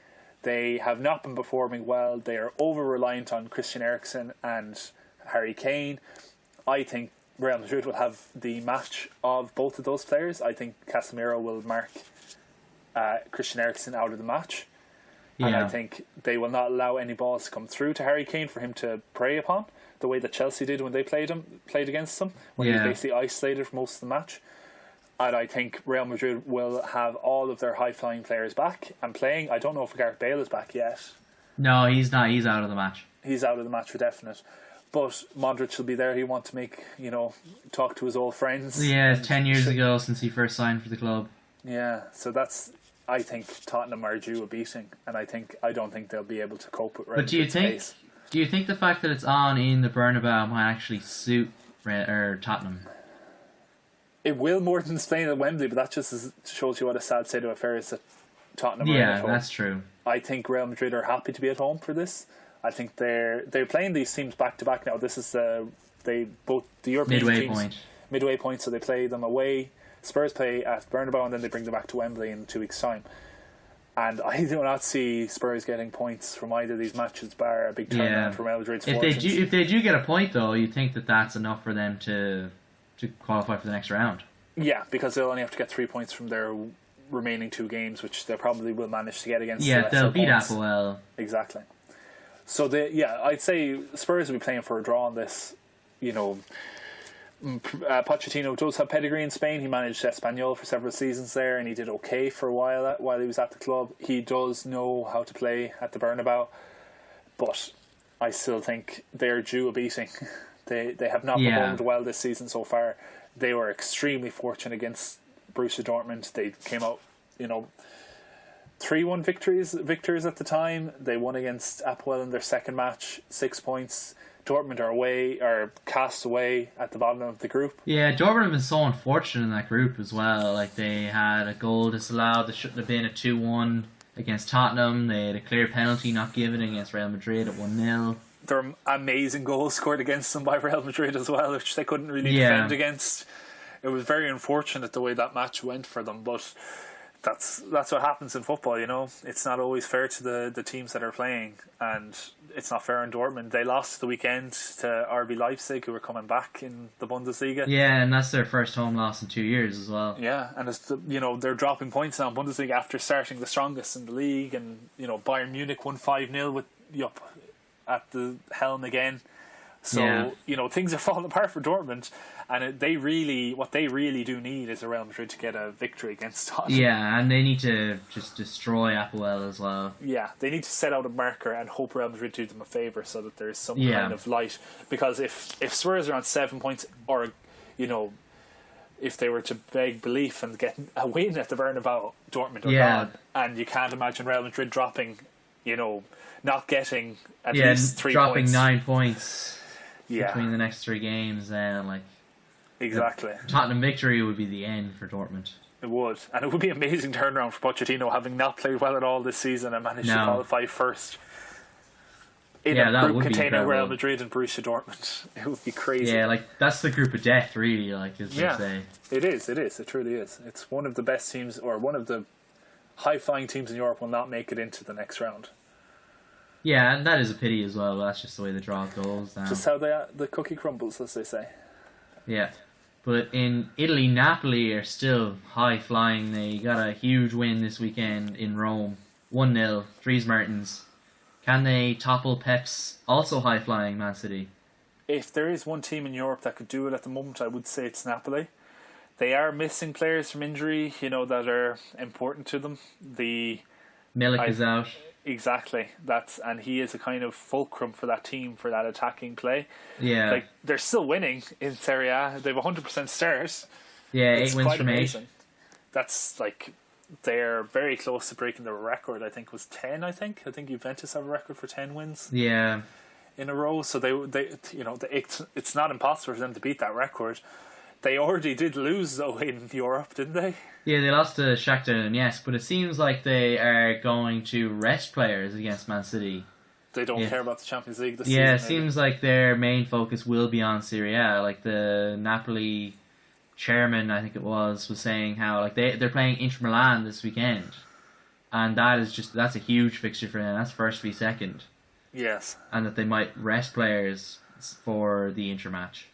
Speaker 2: They have not been performing well. They are over-reliant on Christian Eriksen and Harry Kane. I think Real Madrid will have the match of both of those players. I think Casemiro will mark Christian Eriksen out of the match. Yeah. And I think they will not allow any balls to come through to Harry Kane for him to prey upon, the way that Chelsea did when they played against them, when he was basically isolated for most of the match. And I think Real Madrid will have all of their high-flying players back and playing. I don't know if Gareth Bale is back yet.
Speaker 1: No, he's not. He's out of the match.
Speaker 2: He's out of the match for definite. But Modric will be there. He wants to make, talk to his old friends.
Speaker 1: Yeah, it's 10 years ago since he first signed for the club.
Speaker 2: Yeah, so I think Tottenham are due a beating, and I don't think they'll be able to cope with Real Madrid's pace.
Speaker 1: Do you think the fact that it's on in the Bernabeu might actually suit Tottenham?
Speaker 2: It will more than Spain at Wembley, but that just shows you what a sad state of affairs that Tottenham are in at home.
Speaker 1: Yeah, that's true.
Speaker 2: I think Real Madrid are happy to be at home for this. I think they're playing these teams back to back now. This is both the European teams midway point, so they play them away. Spurs play at Bernabeu, and then they bring them back to Wembley in 2 weeks' time. And I do not see Spurs getting points from either of these matches, bar a big turnaround for Real Madrid's fortunes.
Speaker 1: If they do get a point, though, you think that that's enough for them to qualify for the next round?
Speaker 2: Yeah, because they'll only have to get 3 points from their remaining 2 games, which they probably will manage to get against.
Speaker 1: Yeah, they'll beat Apoel.
Speaker 2: Exactly. So I'd say Spurs will be playing for a draw on this. Pochettino does have pedigree in Spain. He managed Espanyol for several seasons there, and he did okay for a while he was at the club. He does know how to play at the Bernabeu, but I still think they're due a beating. They have not performed well this season so far. They were extremely fortunate against Borussia Dortmund. They came out, 3-1 victors at the time. They won against Apoel in their second match, 6 points. Dortmund are cast away at the bottom of the group. Yeah,
Speaker 1: Dortmund have been so unfortunate in that group as well. Like, they had a goal disallowed that shouldn't have been a 2-1 against Tottenham. They had a clear penalty not given against Real Madrid at 1-0.
Speaker 2: There were amazing goals scored against them by Real Madrid as well, which they couldn't really defend against. It was very unfortunate the way that match went for them, but that's what happens in football, It's not always fair to the teams that are playing, and it's not fair in Dortmund. They lost the weekend to RB Leipzig, who were coming back in the Bundesliga.
Speaker 1: Yeah, and that's their first home loss in 2 years as well.
Speaker 2: Yeah, and it's they're dropping points now in Bundesliga after starting the strongest in the league, and Bayern Munich won 5-0 with Jupp at the helm again. So things are falling apart for Dortmund, and what they really do need is a Real Madrid to get a victory against Tottenham.
Speaker 1: Yeah, and they need to just destroy Apoel as well.
Speaker 2: Yeah, they need to set out a marker and hope Real Madrid do them a favour so that there's some kind of light. Because if Spurs are on 7 points, or if they were to beg belief and get a win at the Bernabeu, Dortmund are gone, and you can't imagine Real Madrid dropping, not getting at least 3 points.
Speaker 1: Dropping 9 points. Between the next 3 games, then
Speaker 2: exactly,
Speaker 1: the Tottenham victory would be the end for Dortmund.
Speaker 2: It would, and it would be an amazing turnaround for Pochettino, having not played well at all this season and managed to qualify first in a group containing Real Madrid and Borussia Dortmund. It would be crazy.
Speaker 1: Yeah, that's the group of death, really. As they say,
Speaker 2: it is. It truly is. It's one of the best teams, or one of the high-flying teams in Europe, will not make it into the next round.
Speaker 1: Yeah, and that is a pity as well. That's just the way the draw goes now.
Speaker 2: Just how the cookie crumbles, as they say.
Speaker 1: Yeah. But in Italy, Napoli are still high-flying. They got a huge win this weekend in Rome. 1-0, Dries Mertens. Can they topple Pep's also high-flying Man City?
Speaker 2: If there is one team in Europe that could do it at the moment, I would say it's Napoli. They are missing players from injury, that are important to them.
Speaker 1: Milik is out.
Speaker 2: Exactly. And he is a kind of fulcrum for that team, for that attacking play.
Speaker 1: Yeah.
Speaker 2: They're still winning in Serie A. They have 100% start.
Speaker 1: Yeah, 8 wins from 8.
Speaker 2: That's they're very close to breaking the record. I think it was 10. I think Juventus have a record for 10 wins.
Speaker 1: Yeah.
Speaker 2: In a row. So they it's not impossible for them to beat that record. They already did lose, though, in Europe, didn't they?
Speaker 1: Yeah, they lost to Shakhtar Donetsk, but it seems like they are going to rest players against Man City.
Speaker 2: They don't care about the Champions League this season.
Speaker 1: Yeah, it seems like their main focus will be on Serie A. Like the Napoli chairman, I think it was saying how like they're playing Inter Milan this weekend, and that's a huge fixture for them. That's first v second.
Speaker 2: Yes. And
Speaker 1: that they might rest players for the Inter match.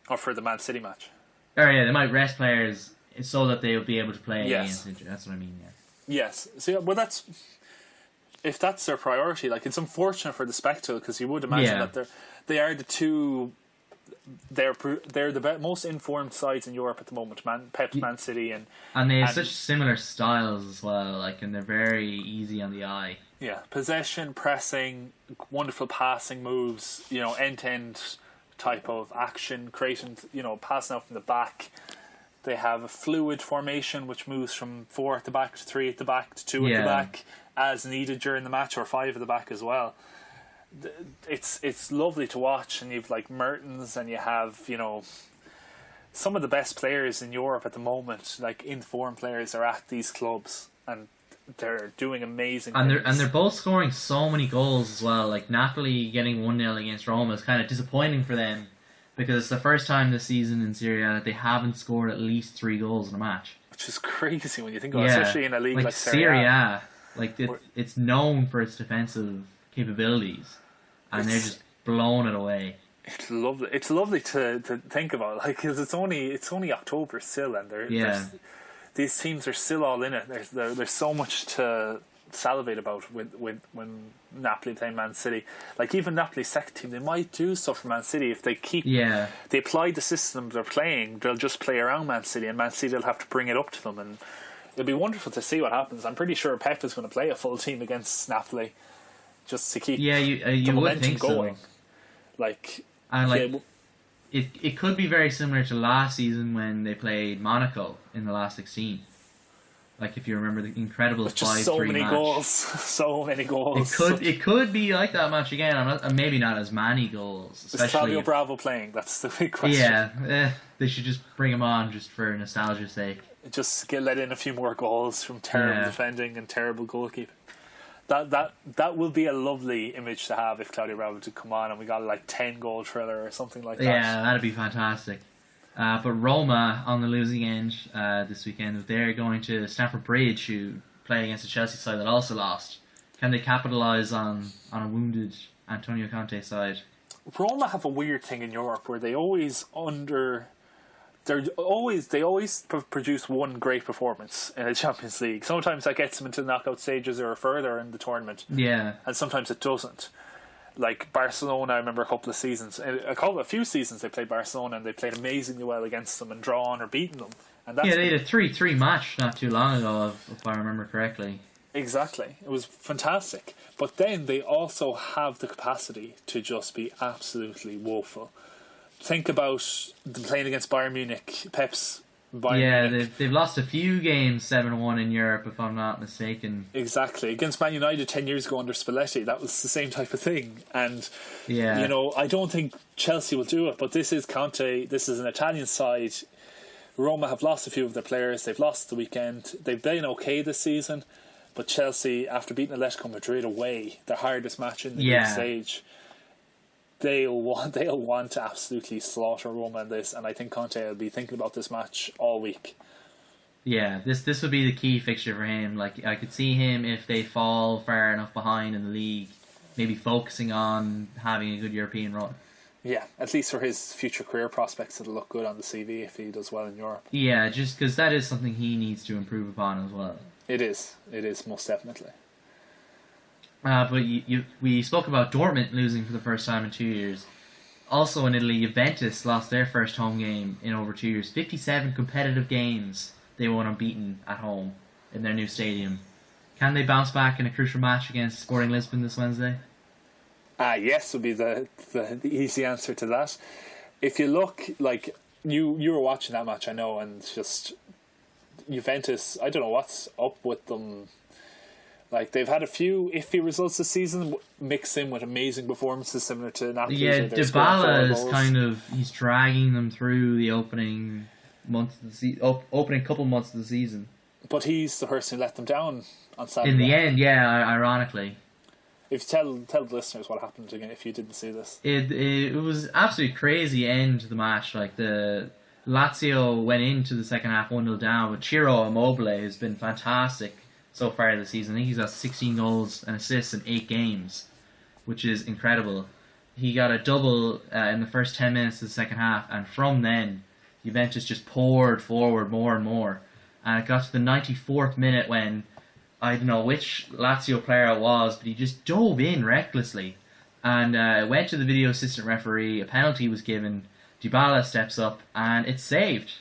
Speaker 2: Or for the Man City match.
Speaker 1: Oh yeah, they might rest players so that they'll be able to play against Inter. That's what I mean, yeah.
Speaker 2: Yes. See, well, if that's their priority, like it's unfortunate for the spectacle because you would imagine that they are the two. They're the most informed sides in Europe at the moment. Pep's Man City and
Speaker 1: they have such similar styles as well. Like, and they're very easy on the eye.
Speaker 2: Yeah, possession, pressing, wonderful passing moves. End to end type of action, creating. Passing out from the back. They have a fluid formation which moves from 4 at the back to 3 at the back to 2 at the back as needed during the match, or 5 at the back as well. It's lovely to watch, and you've like Mertens, and you have some of the best players in Europe at the moment, like informed players, are at these clubs, and they're doing amazing things.
Speaker 1: And they're both scoring so many goals as well. Like Napoli getting 1-0 against Roma is kind of disappointing for them because it's the first time this season in Serie A that they haven't scored at least 3 goals in a match.
Speaker 2: Which is crazy when you think about it, especially in a league like
Speaker 1: Serie A. Like it's known for its defensive capabilities, and they're just blowing it away.
Speaker 2: It's lovely. It's lovely to think about, like, because it's only October still, and these teams are still all in it. There's so much to salivate about with when Napoli playing Man City. Like even Napoli's second team, they might do stuff for Man City if they keep.
Speaker 1: Yeah.
Speaker 2: They apply the system they're playing. They'll just play around Man City, and Man City will have to bring it up to them, and it'll be wonderful to see what happens. I'm pretty sure Pep is going to play a full team against Napoli, just to keep
Speaker 1: you
Speaker 2: the
Speaker 1: would
Speaker 2: momentum
Speaker 1: think
Speaker 2: going.
Speaker 1: So. It could be very similar to last season when they played Monaco in the last 16. Like if you remember the incredible 5-3 match.
Speaker 2: So many goals.
Speaker 1: It could be like that match again. Maybe not as many goals.
Speaker 2: Is Fabio Bravo playing? That's the big question.
Speaker 1: Yeah, they should just bring him on just for nostalgia's sake.
Speaker 2: Just let in a few more goals from terrible defending and terrible goalkeeping. That will be a lovely image to have if Claudio Bravo to come on and we got like 10-goal thriller or something like that.
Speaker 1: Yeah, that'd be fantastic. But Roma on the losing end this weekend, they're going to Stamford Bridge to play against a Chelsea side that also lost. Can they capitalise on a wounded Antonio Conte side?
Speaker 2: Roma have a weird thing in Europe where they always produce one great performance in the Champions League. Sometimes that gets them into the knockout stages or further in the tournament.
Speaker 1: Yeah.
Speaker 2: And sometimes it doesn't. Like Barcelona, I remember a few seasons they played Barcelona and they played amazingly well against them and drawn or beaten them. And
Speaker 1: they had a 3-3 match not too long ago, if I remember correctly.
Speaker 2: Exactly. It was fantastic. But then they also have the capacity to just be absolutely woeful. Think about them playing against Bayern Munich, Pep's Bayern Munich.
Speaker 1: They've lost a few games 7-1 in Europe, if I'm not mistaken.
Speaker 2: Exactly. Against Man United 10 years ago under Spalletti, that was the same type of thing. And, I don't think Chelsea will do it, but this is Conte, this is an Italian side. Roma have lost a few of their players, they've lost the weekend. They've been okay this season, but Chelsea, after beating Atletico Madrid away, their hardest match in the group stage, they'll want to absolutely slaughter Roma in this, and I think Conte will be thinking about this match all week.
Speaker 1: Yeah, this would be the key fixture for him. Like I could see him, if they fall far enough behind in the league, maybe focusing on having a good European run.
Speaker 2: Yeah, at least for his future career prospects, it'll look good on the CV if he does well in Europe.
Speaker 1: Yeah, just because that is something he needs to improve upon as well.
Speaker 2: It is most definitely.
Speaker 1: But we spoke about Dortmund losing for the first time in 2 years. Also in Italy, Juventus lost their first home game in over 2 years. 57 competitive games they won unbeaten at home in their new stadium. Can they bounce back in a crucial match against Sporting Lisbon this Wednesday?
Speaker 2: Yes would be the easy answer to that. If you look, like, you were watching that match, I know, and just Juventus, I don't know what's up with them. Like, they've had a few iffy results this season, mixed in with amazing performances similar to Napoli.
Speaker 1: Yeah, Dybala is he's dragging them through the opening couple months of the season.
Speaker 2: But he's the person who let them down on Saturday.
Speaker 1: In the end, yeah, ironically.
Speaker 2: If you tell the listeners what happened again, if you didn't see this.
Speaker 1: It was absolutely crazy end to the match. Like, the Lazio went into the second half 1-0 down, but Ciro Immobile has been fantastic so far this season. I think he's got 16 goals and assists in 8 games, which is incredible. He got a double in the first 10 minutes of the second half, and from then, Juventus just poured forward more and more. And it got to the 94th minute when, I don't know which Lazio player it was, but he just dove in recklessly. And went to the video assistant referee, a penalty was given, Dybala steps up, and it's saved.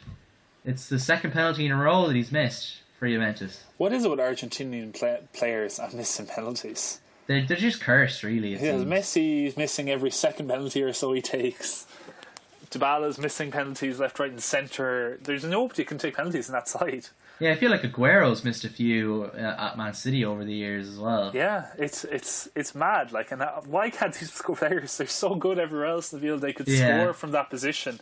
Speaker 1: It's the second penalty in a row that he's missed for Juventus.
Speaker 2: What is it with Argentinian players and missing penalties?
Speaker 1: They're just cursed, really.
Speaker 2: Messi's missing every second penalty or so he takes. Dybala's missing penalties left, right and centre. There's nobody who can take penalties on that side.
Speaker 1: Yeah, I feel like Aguero's missed a few at Man City over the years as well.
Speaker 2: Yeah, it's mad. Like, and why can't these players? They're so good everywhere else in the field. They could score from that position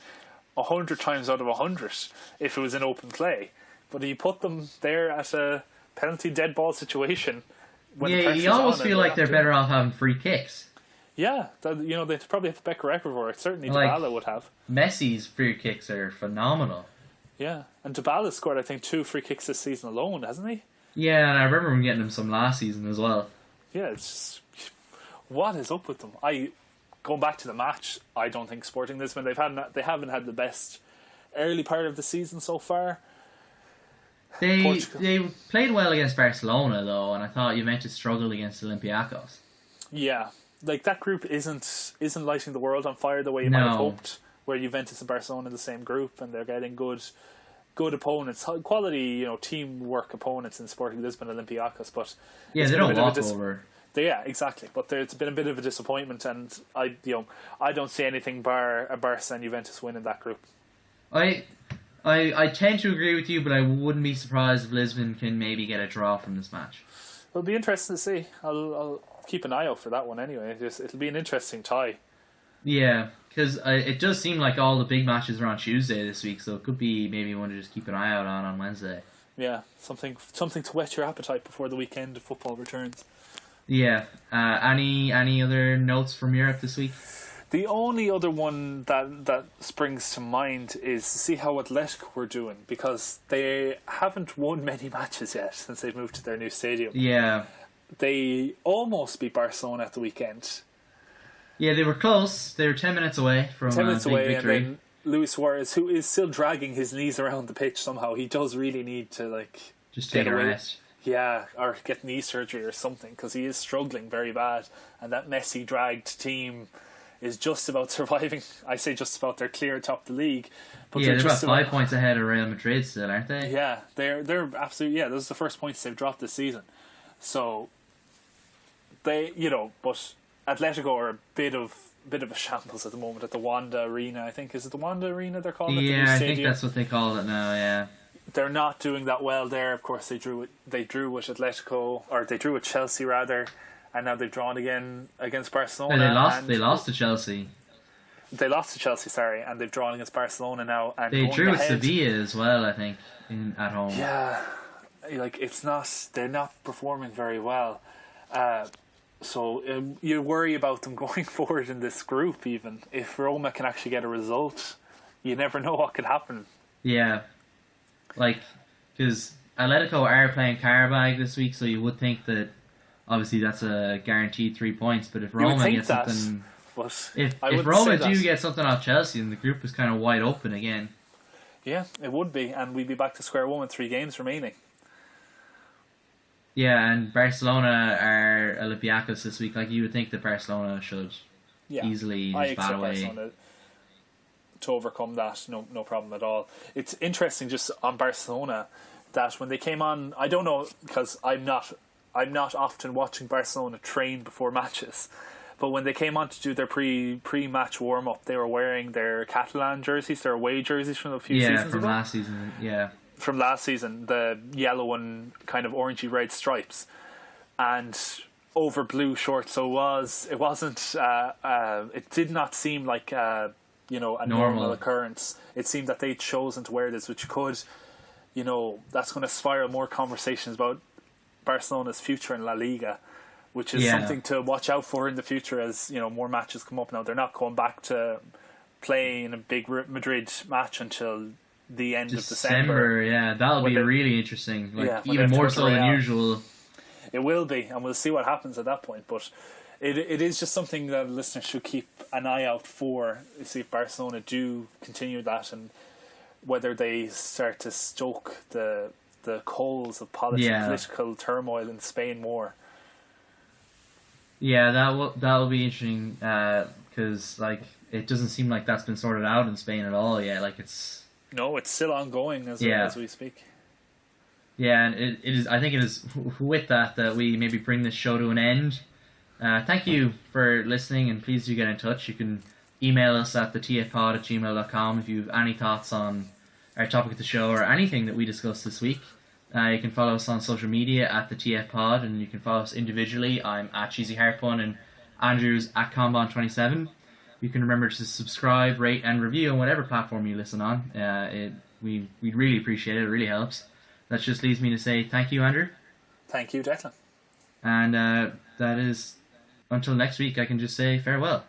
Speaker 2: 100 times out of 100 if it was an open play. But you put them there at a penalty dead ball situation.
Speaker 1: You almost feel like they're better off having free kicks.
Speaker 2: Yeah, they probably have the better record for it. Certainly Dybala would have.
Speaker 1: Messi's free kicks are phenomenal.
Speaker 2: Yeah, and Dybala scored, I think, 2 free kicks this season alone, hasn't he?
Speaker 1: Yeah, and I remember him getting them some last season as well.
Speaker 2: Yeah, it's just, what is up with them? Going back to the match, I don't think Sporting Lisbon, they haven't had the best early part of the season so far.
Speaker 1: They played well against Barcelona though, and I thought Juventus struggled against Olympiakos.
Speaker 2: Yeah, like that group isn't lighting the world on fire the way you might have hoped. Where Juventus and Barcelona in the same group, and they're getting good opponents, quality, teamwork opponents in Sporting Lisbon, Olympiakos. But
Speaker 1: yeah, they don't walk over.
Speaker 2: Yeah, exactly. But it's been a bit of a disappointment, and I don't see anything bar a Barca and Juventus winning that group.
Speaker 1: I tend to agree with you, but I wouldn't be surprised if Lisbon can maybe get a draw from this match.
Speaker 2: It'll be interesting to see. I'll keep an eye out for that one anyway. It'll be an interesting tie.
Speaker 1: Yeah, because it does seem like all the big matches are on Tuesday this week, so it could be maybe one to just keep an eye out on Wednesday.
Speaker 2: Yeah, something to whet your appetite before the weekend of football returns.
Speaker 1: Yeah. Any other notes from Europe this week?
Speaker 2: The only other one that springs to mind is to see how Athletic were doing, because they haven't won many matches yet since they've moved to their new stadium.
Speaker 1: Yeah.
Speaker 2: They almost beat Barcelona at the weekend.
Speaker 1: Yeah, they were close. They were 10 minutes away from
Speaker 2: 10 minutes
Speaker 1: big
Speaker 2: away,
Speaker 1: victory.
Speaker 2: And then Luis Suarez, who is still dragging his knees around the pitch somehow, he does really need to
Speaker 1: just take a rest.
Speaker 2: Yeah, or get knee surgery or something, because he is struggling very bad, and that Messi dragged team is just about surviving. I say just about, they're clear atop the league. But
Speaker 1: they're about 5 points ahead of Real Madrid still, aren't they?
Speaker 2: Yeah, they're absolutely, those are the first points they've dropped this season. So they, but Atletico are a bit of a shambles at the moment at the Wanda Arena. I think, is it the Wanda Arena they're calling it?
Speaker 1: Yeah, I think that's what they call it now. Yeah,
Speaker 2: they're not doing that well there. Of course, they drew with Atletico, or they drew with Chelsea rather, and now they've drawn again against Barcelona.
Speaker 1: And they lost to Chelsea.
Speaker 2: They lost to Chelsea, sorry, and they've drawn against Barcelona now. And
Speaker 1: they drew with Sevilla as well, I think, at home.
Speaker 2: Yeah, they're not performing very well. So you worry about them going forward in this group. Even if Roma can actually get a result, you never know what could happen. Yeah,
Speaker 1: because Atletico are playing Carabag this week, so you would think that obviously that's a guaranteed 3 points. But if Roma gets something, if Roma do get something off Chelsea, then the group is kind of wide open again.
Speaker 2: Yeah, it would be, and we'd be back to square one with 3 games remaining.
Speaker 1: Yeah, and Barcelona are Olympiakos this week. You would think that Barcelona should easily just bat away. Barcelona
Speaker 2: to overcome that, no problem at all. It's interesting just on Barcelona that when they came on, I don't know, because I'm not often watching Barcelona train before matches, but when they came on to do their pre-match warm up, they were wearing their Catalan jerseys, their away jerseys from a few seasons ago.
Speaker 1: Last season, yeah.
Speaker 2: From last season, the yellow and kind of orangey red stripes. and over blue shorts. So it did not seem like a normal occurrence. It seemed that they'd chosen to wear this, which could, that's going to spiral more conversations about Barcelona's future in La Liga, which is something to watch out for in the future as more matches come up. Now they're not going back to playing a big Madrid match until the end of December.
Speaker 1: Yeah, that'll be really interesting. Even more so than usual.
Speaker 2: It will be, and we'll see what happens at that point. But it is just something that listeners should keep an eye out for. See if Barcelona do continue that, and whether they start to stoke the coals of political turmoil in Spain more.
Speaker 1: Yeah, that'll be interesting because it doesn't seem like that's been sorted out in Spain at all yet. It's
Speaker 2: still ongoing as we speak.
Speaker 1: Yeah, and it is. I think it is with that we maybe bring this show to an end. Thank you for listening, and please do get in touch. You can email us at thetfpod@gmail.com if you have any thoughts on our topic of the show or anything that we discussed this week. You can follow us on social media at the TFPod, and you can follow us individually. I'm at Cheesy Harpun, and Andrew's at Combon27. You can remember to subscribe, rate, and review on whatever platform you listen on. We'd really appreciate it. It really helps. That just leaves me to say thank you, Andrew.
Speaker 2: Thank you, Declan.
Speaker 1: And that is, until next week, I can just say farewell.